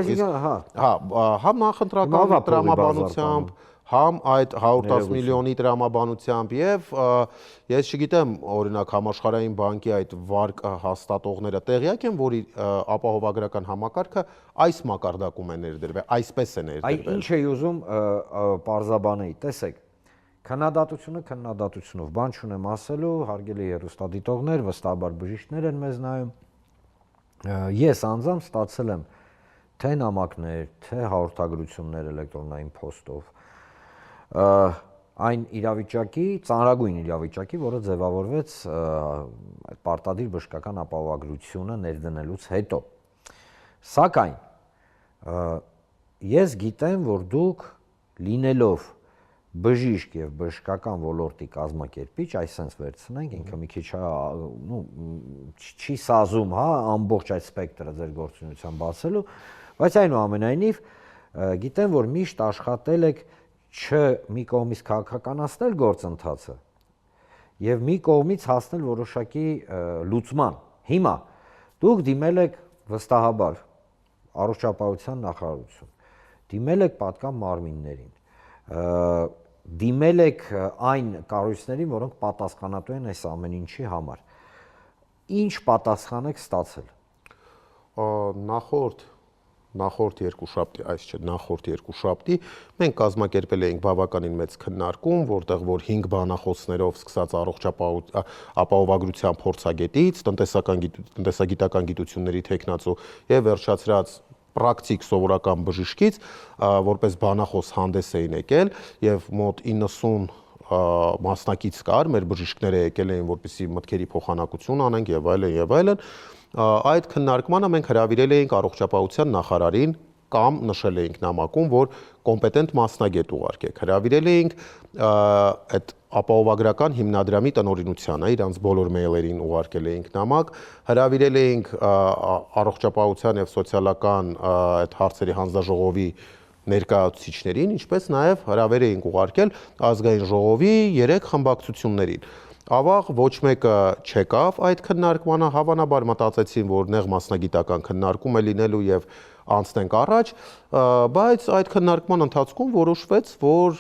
Համ նախընտրական տրամաբանությամբ, համ այդ 110 միլիոնի տրամաբանությամբ եւ ես չգիտեմ, օրինակ Համաշխարհային բանկի այդ վարկ հաստատողները տեղյակ են, որ ապահովագրական համակարգը այս մակարդակում է ներդրվել, այսպես է ներդրվել։ Ինչ է ուզում պարզաբանեի, տեսեք, քննադատությունով բան չունեմ ասելու, հարգելի հեռուստադիտողներ, վստահաբար բժիշկներ են մեզ նայում։ Ես անձամբ ստացել եմ թե նամակներ, թե հաղորդագրություններ էլեկտրոնային փոստով այն իրավիճակի, ծանրագույն իրավիճակի, որը ձևավորվեց պարտադիր բժշկական ապահովագրությունը ներդնելուց հետո։ Սակայն ես գիտեմ, որ դուք լինելով բժիշկ եւ բժշկական ոլորտի կազմակերպիչ, այսպես վերցնենք, ինքը մի քիչ չի սազում, ամբողջ այդ սպեկտրը ձեր գործունեության բացելու, բայց այնուամենայնիվ գիտեմ, որ միշտ աշխատել եք մի կողմից քաղաքականացնել գործընթացը եւ մի կողմից հասնել որոշակի լուծման։ Հիմա դուք դիմել եք վստահաբար առողջապահության նախարարություն, դիմել եք պատկան մարմիններին, դիմել եք այն կառույցներին, որոնք պատասխանատու են այս ամեն ինչի համար։ Ինչ պատասխան եք ստացել։ Նախորդ երկուշաբթի մենք կազմակերպել էինք բավականին մեծ քննարկում, որտեղ որ 5 բանախոսներով սկսած ապահովագրության փորձագետից, տնտեսագիտական գիտությունների թեկնածու եւ վերջացրած պրակտիկ սովորական բժիշկից, որպես բանախոս հանդես էին եկել եւ մոտ 90 մասնակից կար, մեր բժիշկները եկել էին, որպեսզի մտքերի փոխանակություն անենք եւ այլն։ Այդ քննարկմանը մենք հրավիրել էինք առողջապահության նախարարին կամ նշել էինք նամակում, որ կոմպետենտ մասնագետ ուղարկեք։ Հրավիրել էինք այդ ապահովագրական հիմնադրամի տնօրինությանը իրանց բոլոր մեյլերին ուղարկել էինք նամակ, հրավիրել էինք առողջապահության եւ սոցիալական այդ հարցերի հանձնաժողովի ներկայացուցիչներին, ինչպես նաև հրավեր էինք ուղարկել ազգային ժողովի 3 խմբակցություններին։ Ավաղ ոչ մեկը չեկավ այդ քննարկմանը, հավանաբար մտածեցին, որ նեղ մասնագիտական քննարկում է լինելու եւ անցնենք առաջ, բայց այդ քննարկման ընթացքում որոշվեց, որ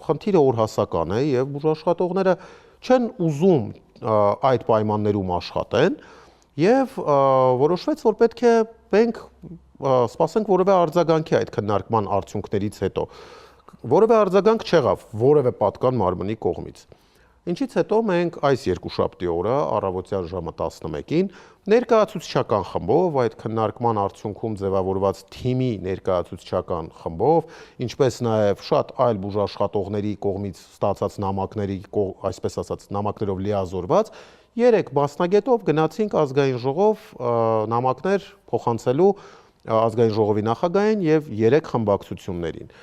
խնդիրը օրհասական է եւ բուժաշխատողները չեն ուզում այդ պայմաններում աշխատեն եւ որոշվեց, որ պետք է մենք սպասենք որևէ արձագանքի այդ քննարկման արդյունքներից հետո։ Որևէ արձագանք չեղավ որևէ պատկան մարմնի կողմից։ Ինչից հետո մենք այս երկուշաբթի օրը առավոտյան ժամը 11-ին ներկայացուցչական խմբով, այդ քննարկման արդյունքում ձևավորված թիմի ներկայացուցչական խմբով, ինչպես նաև շատ այլ բուժաշխատողների կողմից ստացած նամակների, այսպես ասած, նամակներով լիազորված 3 մասնագետով գնացինք ազգային ժողով նամակներ փոխանցելու ազգային ժողովի նախագահին եւ 3 խմբակցություններին։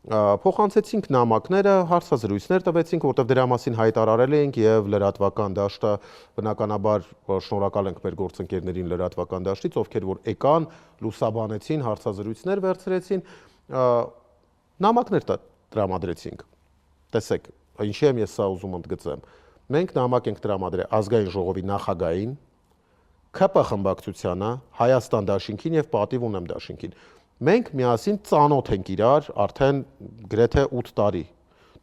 Փոխանցեցինք նամակները, հարցազրույցներ տվեցինք, որտեղ դրա մասին հայտարարել էինք եւ լրատվական դաշտը բնականաբար շնորհակալ ենք մեր գործընկերներին լրատվական դաշտից, ովքեր որ եկան, լուսաբանեցին, հարցազրույցներ վերցրեցին, նամակներ տրամադրեցինք։ Տեսեք, ինչի եմ ես սա ուզում ընդգծեմ։ Մենք նամակ ենք տրամադրել ազգային ժողովի նախագահին, ՔՊ խմբակցությանը, Հայաստան դաշինքին եւ Պատիվ ունեմ դաշինքին։ Մենք միասին ծանոթ ենք իրար արդեն գրեթե 8 տարի։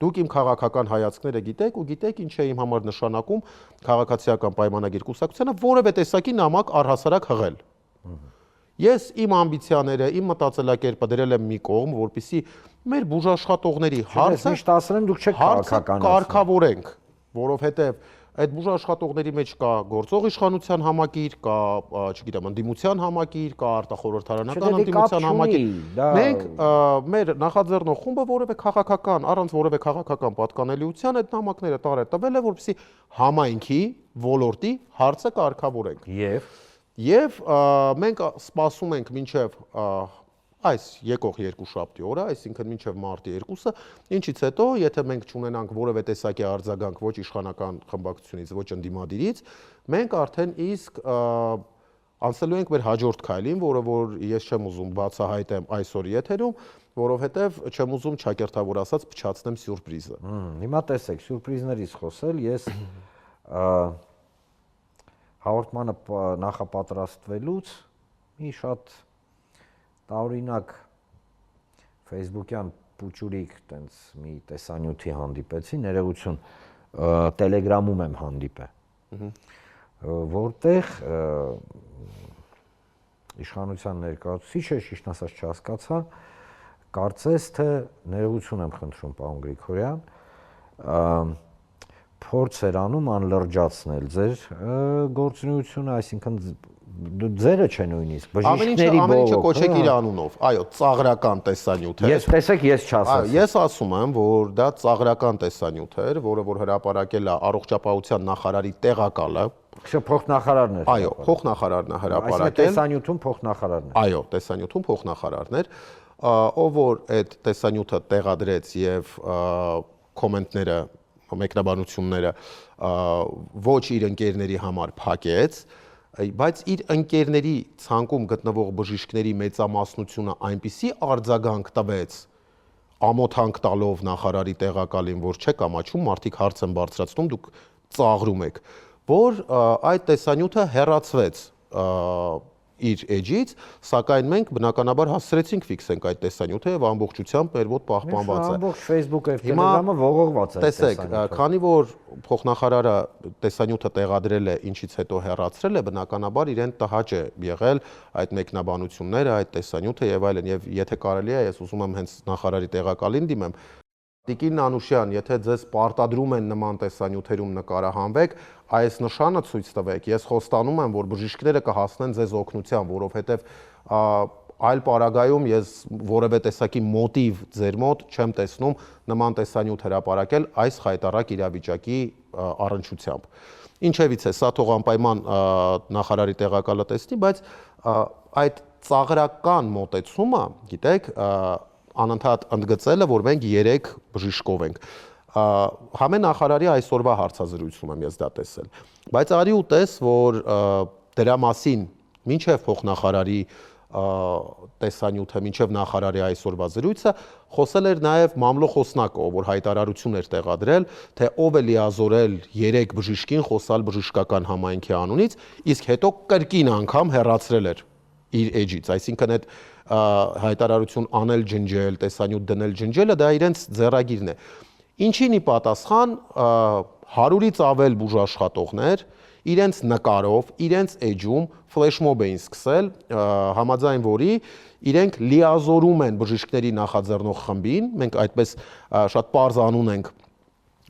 Դուք իմ քաղաքական հայացքները գիտեք ու գիտեք ինչ է իմ համար նշանակում քաղաքացիական պայմանագիր կուսակցությանը որևէ տեսակի նամակ առհասարակ հղել։ Ես իմ ամբիցիաները, իմ մտածելակերպը դրել եմ մի կողմ, որպեսզի մեր բուժաշխատողների հարցը միշտ ասել եմ դուք չեք քաղաքականացնում։ Կարգավորենք, որովհետև այդ բուժաշխատողների մեջ կա գործող իշխանության համակիր, կա, չգիտեմ, ընդդիմության համակիր, կա արտախորհրդարանական ընդդիմության համակիր։ Մենք մեր նախաձեռնող խումբը որևէ քաղաքական, առանց որևէ քաղաքական պատկանելիության այդ նամակները տվել է, որպեսզի համայնքի ոլորտի հարցը կարգավորենք։ Եվ մենք սպասում ենք մինչև այս եկող երկուշաբթի օրը, այսինքն մինչև մարտի 2-ը, ինչից հետո, եթե մենք չունենանք որևէ տեսակի արձագանք ոչ իշխանական խմբակցությունից, ոչ ընդդիմադիրից, մենք արդեն իսկ անցնելու ենք մեր հաջորդ քայլին, որը որ ես չեմ ուզում բացահայտեմ այսօր եթերում, որովհետև չեմ ուզում ճակերտավոր ասած փչացնեմ սյուրպրիզը։ Հիմա տեսեք, սյուրպրիզներից խոսել, ես հաղորդմանը նախապատրաստվելուց մի շատ տարօրինակ Facebook-յան փուչուրիկ տենց մի տեսանյութի հանդիպեցի, ներողություն, Telegram-ում եմ հանդիպել, որտեղ իշխանության ներկայացուցիչը, ճիշտ ասած չհասկացա, կարծես թե ներողություն եմ խնդրում պարոն Գրիգորյան, փորձ էր անում անլրջացնել ձեր գործունեությունը, այսինքն ձերը չէ նույնիսկ բժիշկների ամեն ինչը կոչեք իր անունով, այո, ծաղրական տեսանյութ է։ Ես տեսեք, ես չասացի։ Ես ասում եմ, որ դա ծաղրական տեսանյութ էր, որը որ հրապարակել է առողջապահության նախարարի տեղակալը։ Փոխնախարարն էր։ Այո, փոխնախարարն է հրապարակել։ Այսինքն տեսանյութում փոխնախարարն էր։ Այո, տեսանյութում փոխնախարարն էր, ով որ այդ տեսանյութը տեղադրեց եւ կոմենտները, մեկնաբանությունները ոչ իր ընկերների համար փակեց, բայց իր ընկերների ցանկում գտնվող բժիշկների մեծամասնությունը այնպիսի արձագանք տվեց ամոթանք տալով նախարարի տեղակալին, որ չեք ամաչում, մարդիկ հարց են բարձրացնում, դուք ծաղրում եք, որ այդ տեսանյութը հեռացվեց իր էջից, սակայն մենք բնականաբար հասցրեցինք ֆիքսենք այդ տեսանյութը եւ ամբողջությամբ մեր մոտ պահպանված է։ Ամբողջ Facebook-ը եւ Telegram-ը ողողված է այդ տեսանյութը։ Տեսեք, քանի որ փոխնախարարը տեսանյութը տեղադրել է, ինչից հետո հեռացրել է, բնականաբար իրեն տհաճ է եղել այդ մեկնաբանությունները, այդ տեսանյութը եւ այլն, եւ եթե կարելի է, ես ուզում եմ հենց նախարարի տեղակալին դիմեմ, Տիկին Նանուշյան, եթե ձեզ պարտադրում են նման տեսանյութերում նկարահանվեք, այս նշանը ցույց տվեք։ Ես խոստանում եմ, որ բժիշկները կհասնեն ձեզ օգնության, որովհետև այլ պարագայում ես որևէ տեսակի մոտիվ ձեր մոտ չեմ տեսնում նման տեսանյութ հրապարակել այս խայտառակ իրավիճակի առնչությամբ։ Ինչևից է, սա թող անպայման նախարարի տեղակալը տեսնի, բայց այդ ծաղրական մոտեցումը, գիտեք, անընդհատ ընդգծելը, որ մենք 3 բժիշկով ենք։ Համենախարարի այսօրվա հարցազրույցում եմ ես դա տեսել։ Բայց արի ու տես, որ դրա մասին մինչև փոխնախարարի տեսանյութը, մինչև նախարարի այսօրվա զրույցը խոսել էր նաև մամլո խոսնակը, որ հայտարարություն էր տեղադրել, թե ով է լիազորել 3 բժիշկին խոսալ բժշկական համայնքի անունից, իսկ հետո կրկին անգամ հեռացրել էր իր էջից, այսինքն այդ հայտարարություն անել ջնջել, տեսանյութ դնել ջնջելը դա իրենց ձեռագիրն է։ Ինչին ի պատասխան 100-ից ավել բուժաշխատողներ իրենց նկարով, իրենց էջում ֆլեշմոբ էին սկսել, համաձայն որի իրենք լիազորում են բժիշկների նախաձեռնող խմբին, մենք այդպես շատ պարզ անուն ենք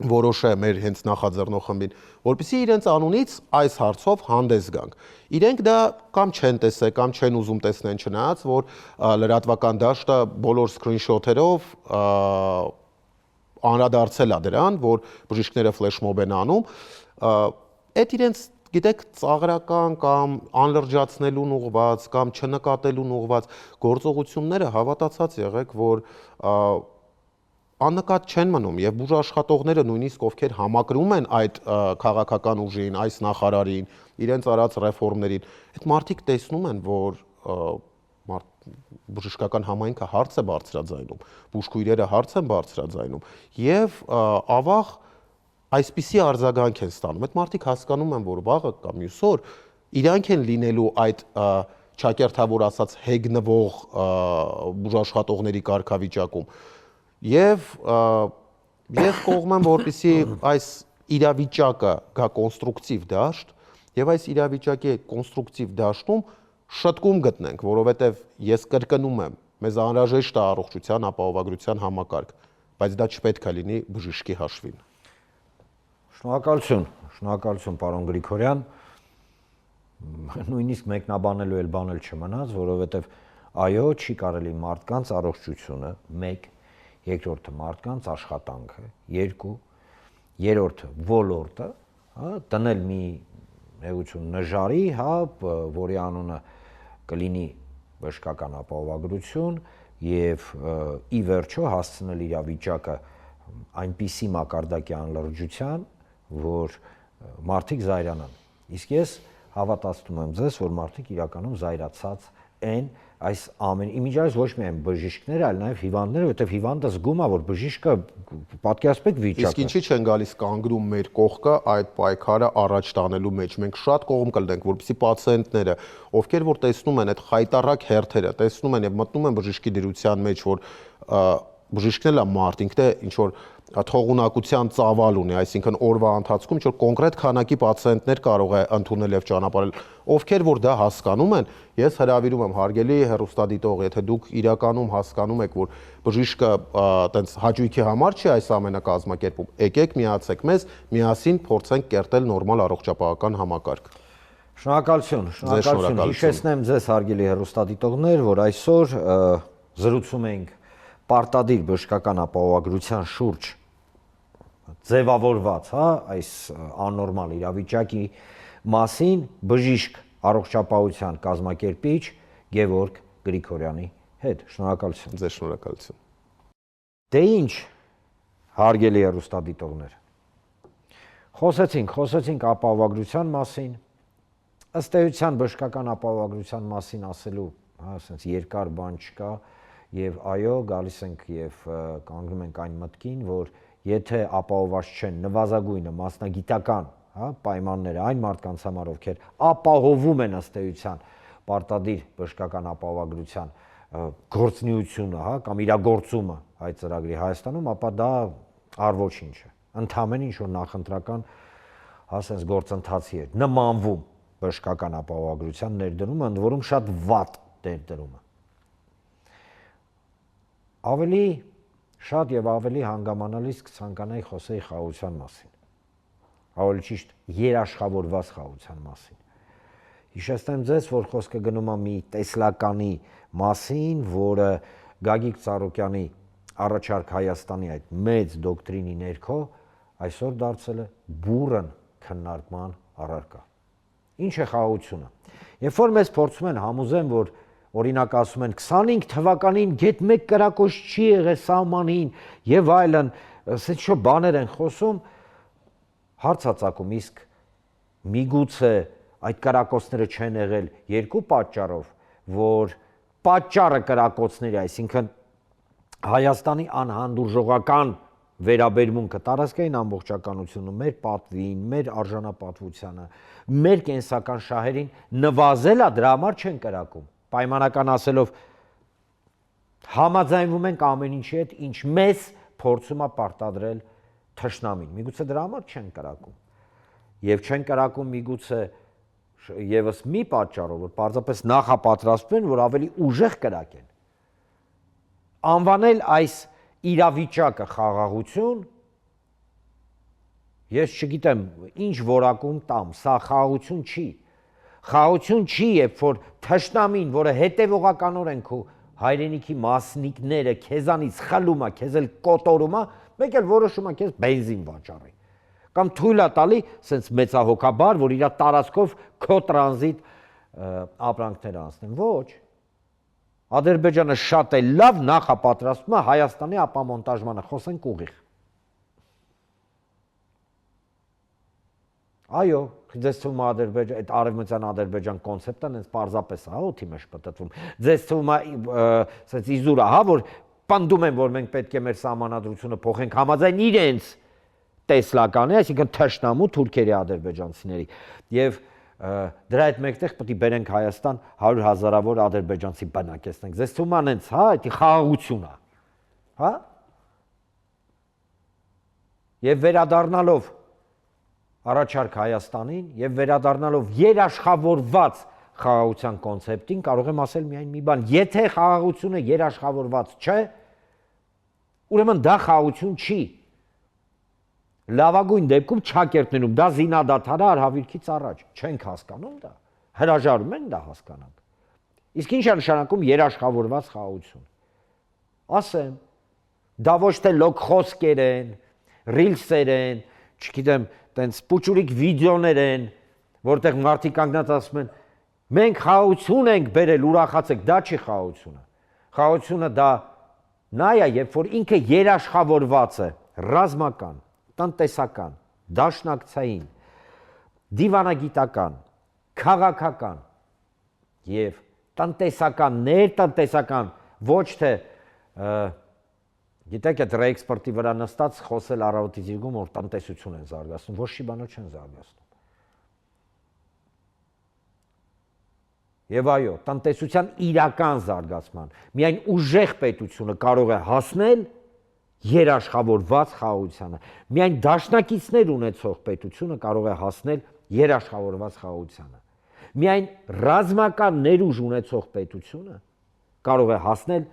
որոշել մեր հենց նախաձեռնող խմբին, որպեսզի իրենց անունից այս հարցով հանդես գանք։ Իրենք դա կամ չեն տեսել, կամ չեն ուզում տեսնեն, չնայած որ լրատվական դաշտը բոլոր սկրինշոթերով անդրադարձել է դրան, որ բժիշկները ֆլեշմոբ են անում, այդ իրենց գիտեք ծաղրական կամ անլրջացնելուն ուղղված կամ չնկատելուն ուղղված գործողությունները հավատացած եղեք, որ աննկատ չեն մնում եւ բուժաշխատողները նույնիսկ ովքեր համակրում են այդ քաղաքական ուժին, այս նախարարին, իրենց արած ռեֆորմներին, այդ մարդիկ տեսնում են, որ բժշկական համայնքը հարց է բարձրաձայնում, բուժքույրերը հարց են բարձրաձայնում եւ ավաղ այսպիսի արձագանք են ստանում։ Այդ մարդիկ հասկանում են, որ վաղը կամ մյուս օր իրանք են լինելու այդ ճակերտավոր ասած հեգնվող բուժաշխատողների կարգավիճակում։ Եվ ես կողմ եմ, որպեսզի այս իրավիճակը գա կոնստրուկտիվ դաշտ եւ այս իրավիճակի կոնստրուկտիվ դաշտում շտկում գտնենք, որովհետեւ ես կրկնում եմ, մեզ անհրաժեշտ է առողջության ապահովագրության համակարգ, բայց դա չպետք է լինի բժշկի հաշվին։ Շնորհակալություն պարոն Գրիգորյան, նույնիսկ մեկնաբանելու էլ բանել չմնաց, որովհետև այո, չի կարելի մարդկանց առողջությունը 1, երկրորդը մարդկանց աշխատանքը 2, երրորդը ոլորտը, տնել մի նեղություն նժարի, որի անունը կլինի բժշկական ապահովագրություն եւ ի վերջո հասցնել իրավիճակը այնպիսի մակարդակի անլրջության, որ մարդիկ զայրանան։ Իսկ ես հավատացնում եմ ձեզ, որ մարդիկ իրականում զայրացած են այս ամեն իմիջիայլոց ոչ միայն բժիշկները, այլ նաև հիվանդները, որովհետև հիվանդը զգում է, որ բժիշկը պատկերացրեք վիճակը։ Իսկ ինչի չեն գալիս կանգնում մեր կողքը այդ պայքարը առաջ տանելու մեջ։ Մենք շատ կողմ կլինենք, որպեսզի պացիենտները, ովքեր որ տեսնում են այդ խայտառակ հերթերը, տեսնում են եւ մտնում են բժշկի դրության մեջ, որ բժիշկն է մարդ, ինքն է ինչ որ թողունակության ծավալ ունի, այսինքն օրվա ընթացքում ինչ որ կոնկրետ քանակի պացիենտներ կարող է ընդունել եւ ճանապարհել, ովքեր որ դա հասկանում են, ես հրավիրում եմ հարգելի հեռուստադիտող, եթե դուք իրականում հասկանում եք, որ բժիշկը տենց հաճույքի համար չի այս ամենը կազմակերպում, եկեք միացեք մեզ, միասին փորձենք կերտել նորմալ առողջապահական համակարգ։ Շնորհակալություն։ Հիշեցնեմ ձեզ հարգելի հեռուստադիտողներ, որ այսօր զրուցում ենք պարտադիր բժշկական ապահովագրության շուրջ ձևավորված, այս աննորմալ իրավիճակի մասին բժիշկ առողջապահության կազմակերպիչ Գևորգ Գրիգորյանի հետ։ Շնորհակալություն։ Ձեզ շնորհակալություն։ Դե ինչ, հարգելի հեռուստադիտողներ, խոսեցինք ապահովագրության մասին, ըստ էության բժշկական ապահովագրության մասին ասելու, ասենց երկար բան չկա, եւ այո, գալիս ենք եւ կանգնում ենք այն մտքին, որ եթե ապահովված չեն նվազագույնը մասնագիտական, պայմանները այն մարդկանց համար, ովքեր ապահովում են ըստ էության պարտադիր բժշկական ապահովագրության գործունեությունը, կամ իրագործումը այդ ծրագրի Հայաստանում, ապա դա առ-ոչինչ է։ Ընդհանրապես ինչ որ նախընտրական ասես գործընթացի է նմանվում բժշկական ապահովագրության ներդրումը, ընդ որում շատ վատ ներդրումը։ Ավելի շատ եւ ավելի հանգամանալից կցանկանայի խոսեի խաղաղության մասին։ Ավելի ճիշտ երաշխավորված խաղաղության մասին։ Հիշեցնեմ ձեզ, որ խոսքը գնում է մի տեսլականի մասին, որը Գագիկ Ծառուկյանի առաջարկ Հայաստանի այդ մեծ դոկտրինի ներքո այսօր դարձել է բուրըն քննարկման առարկա։ Ինչ է խաղաղությունը։ Երբ որ մեզ փորձում են համոզեն, որ օրինակ ասում են 25 թվականին գետ մեկ կրակոց չի եղել սահմանին եւ այլն, ասես շո բաներ են խոսում, հարցածակում, իսկ միգուցե այդ կրակոցները չեն եղել երկու պատճառով, որ պատճառը կրակոցների, այսինքն Հայաստանի անհանդուրժողական վերաբերմունքը տարածքային ամբողջականությունը, մեր պատվին, մեր արժանապատվությանը, մեր կենսական շահերին նվազել է, դրա համար չեն կրակում։ Պայմանական ասելով համաձայնվում ենք ամեն ինչի հետ, ինչ մեզ փորձում է պարտադրել թշնամին։ Միգուցե դրա համար չեն կրակում։ Եվ չեն կրակում միգուցե եւս մի պատճառով, որ պարզապես նախապատրաստվում են, որ ավելի ուժեղ կրակեն։ Անվանել այս իրավիճակը խաղաղություն, ես չգիտեմ, ինչ որակում տամ, սա խաղաղություն չի։ Խաղաղություն չի, երբ որ թշնամին, որը հետևողականորեն քո հայրենիքի մասնիկները քեզանից խլում է, քեզ էլ կոտորում է, մեկ էլ որոշում է քեզ բենզին վաճառի։ Կամ թույլ է տալի, սենց մեծահոգաբար, որ իր տարածքով քո տրանզիտ ապրանքներ անցնեն։ Ոչ։ Ադրբեջանը շատ է լավ նախապատրաստվում է Հայաստանի ապամոնտաժմանը, խոսենք ուղիղ։ Այո, ձեզ թվում է այդ արևմտյան Ադրբեջան կոնցեպտը հենց պարզապես է օդի մեջ պտտվում։ Ձեզ թվում է ասես իզուր է, հա, որ պնդում են, որ մենք պետք է մեր սահմանադրությունը փոխենք համաձայն իրենց տեսլականի, այսինքն թշնամու թուրքերի ադրբեջանցիների։ Եվ դրա հետ մեկտեղ պետք է բերենք Հայաստան 100,000-ավոր ադրբեջանցի բնակեցնենք։ Ձեզ թվում է հենց, հա, այդ խաղաղություն է։ Հա? Եվ վերադառնալով առաջարկ Հայաստանին եւ վերադառնալով երաշխավորված խաղաղության կոնցեպտին կարող եմ ասել միայն մի բան. եթե խաղաղությունը երաշխավորված չէ, ուրեմն դա խաղաղություն չի։ Լավագույն դեպքում Չակերտներում դա զինադադար է արհավիրքից առաջ, չենք հասկանում դա, հրաժարվում են դա հասկանանք։ Իսկ ինչ է նշանակում երաշխավորված խաղաղություն։ Ասեմ, դա ոչ թե լոկ խոսքեր են, ռիլսեր են, չգիտեմ, տենց պուճուրիկ վիդեոներ են, որտեղ մարդիկ կանգնած ասում են, մենք խաղաղություն ենք բերել, ուրախացեք, դա չի խաղաղությունը։ Խաղաղությունը դա նա է, երբ որ ինքը երաշխավորված է, ռազմական, տնտեսական, դաշնակցային, դիվանագիտական, քաղաքական եւ տնտեսական, ներտնտեսական, ոչ թե գիտեք, այդ ռեէքսպորտի վրա նստած խոսել առավոտի զիրգում, որ տնտեսություն են զարգացնում, ոչ մի բանով չեն զարգացնում։ Եվ այո, տնտեսության իրական զարգացման միայն ուժեղ պետությունը կարող է հասնել երաշխավորված խաղաղությանը։ Միայն դաշնակիցներ ունեցող պետությունը կարող է հասնել երաշխավորված խաղաղությանը։ Միայն ռազմական ներուժ ունեցող պետությունը կարող է հասնել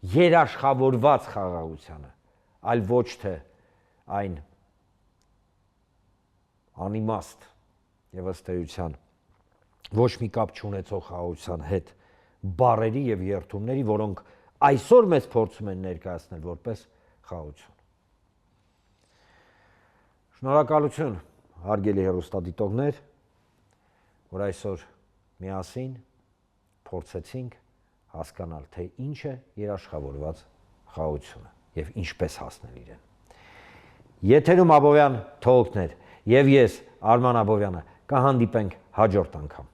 երաշխավորված խաղաղությանը, այլ ոչ թե այն անիմաստ եւ ըստ էության ոչ մի կապ չունեցող խաղաղության հետ բարերի եւ երթումների, որոնք այսօր մեզ փորձում են ներկայացնել որպես խաղաղություն։ Շնորհակալություն, հարգելի հեռուստադիտողներ, որ այսօր միասին փորձեցինք հասկանալ, թե ինչ է երաշխավորված խաղաղությունը եւ ինչպես հասնել իրեն։ Եթերում Աբովյան թողոքներ եւ ես Արման Աբովյանը կհանդիպենք հաջորդ անգամ։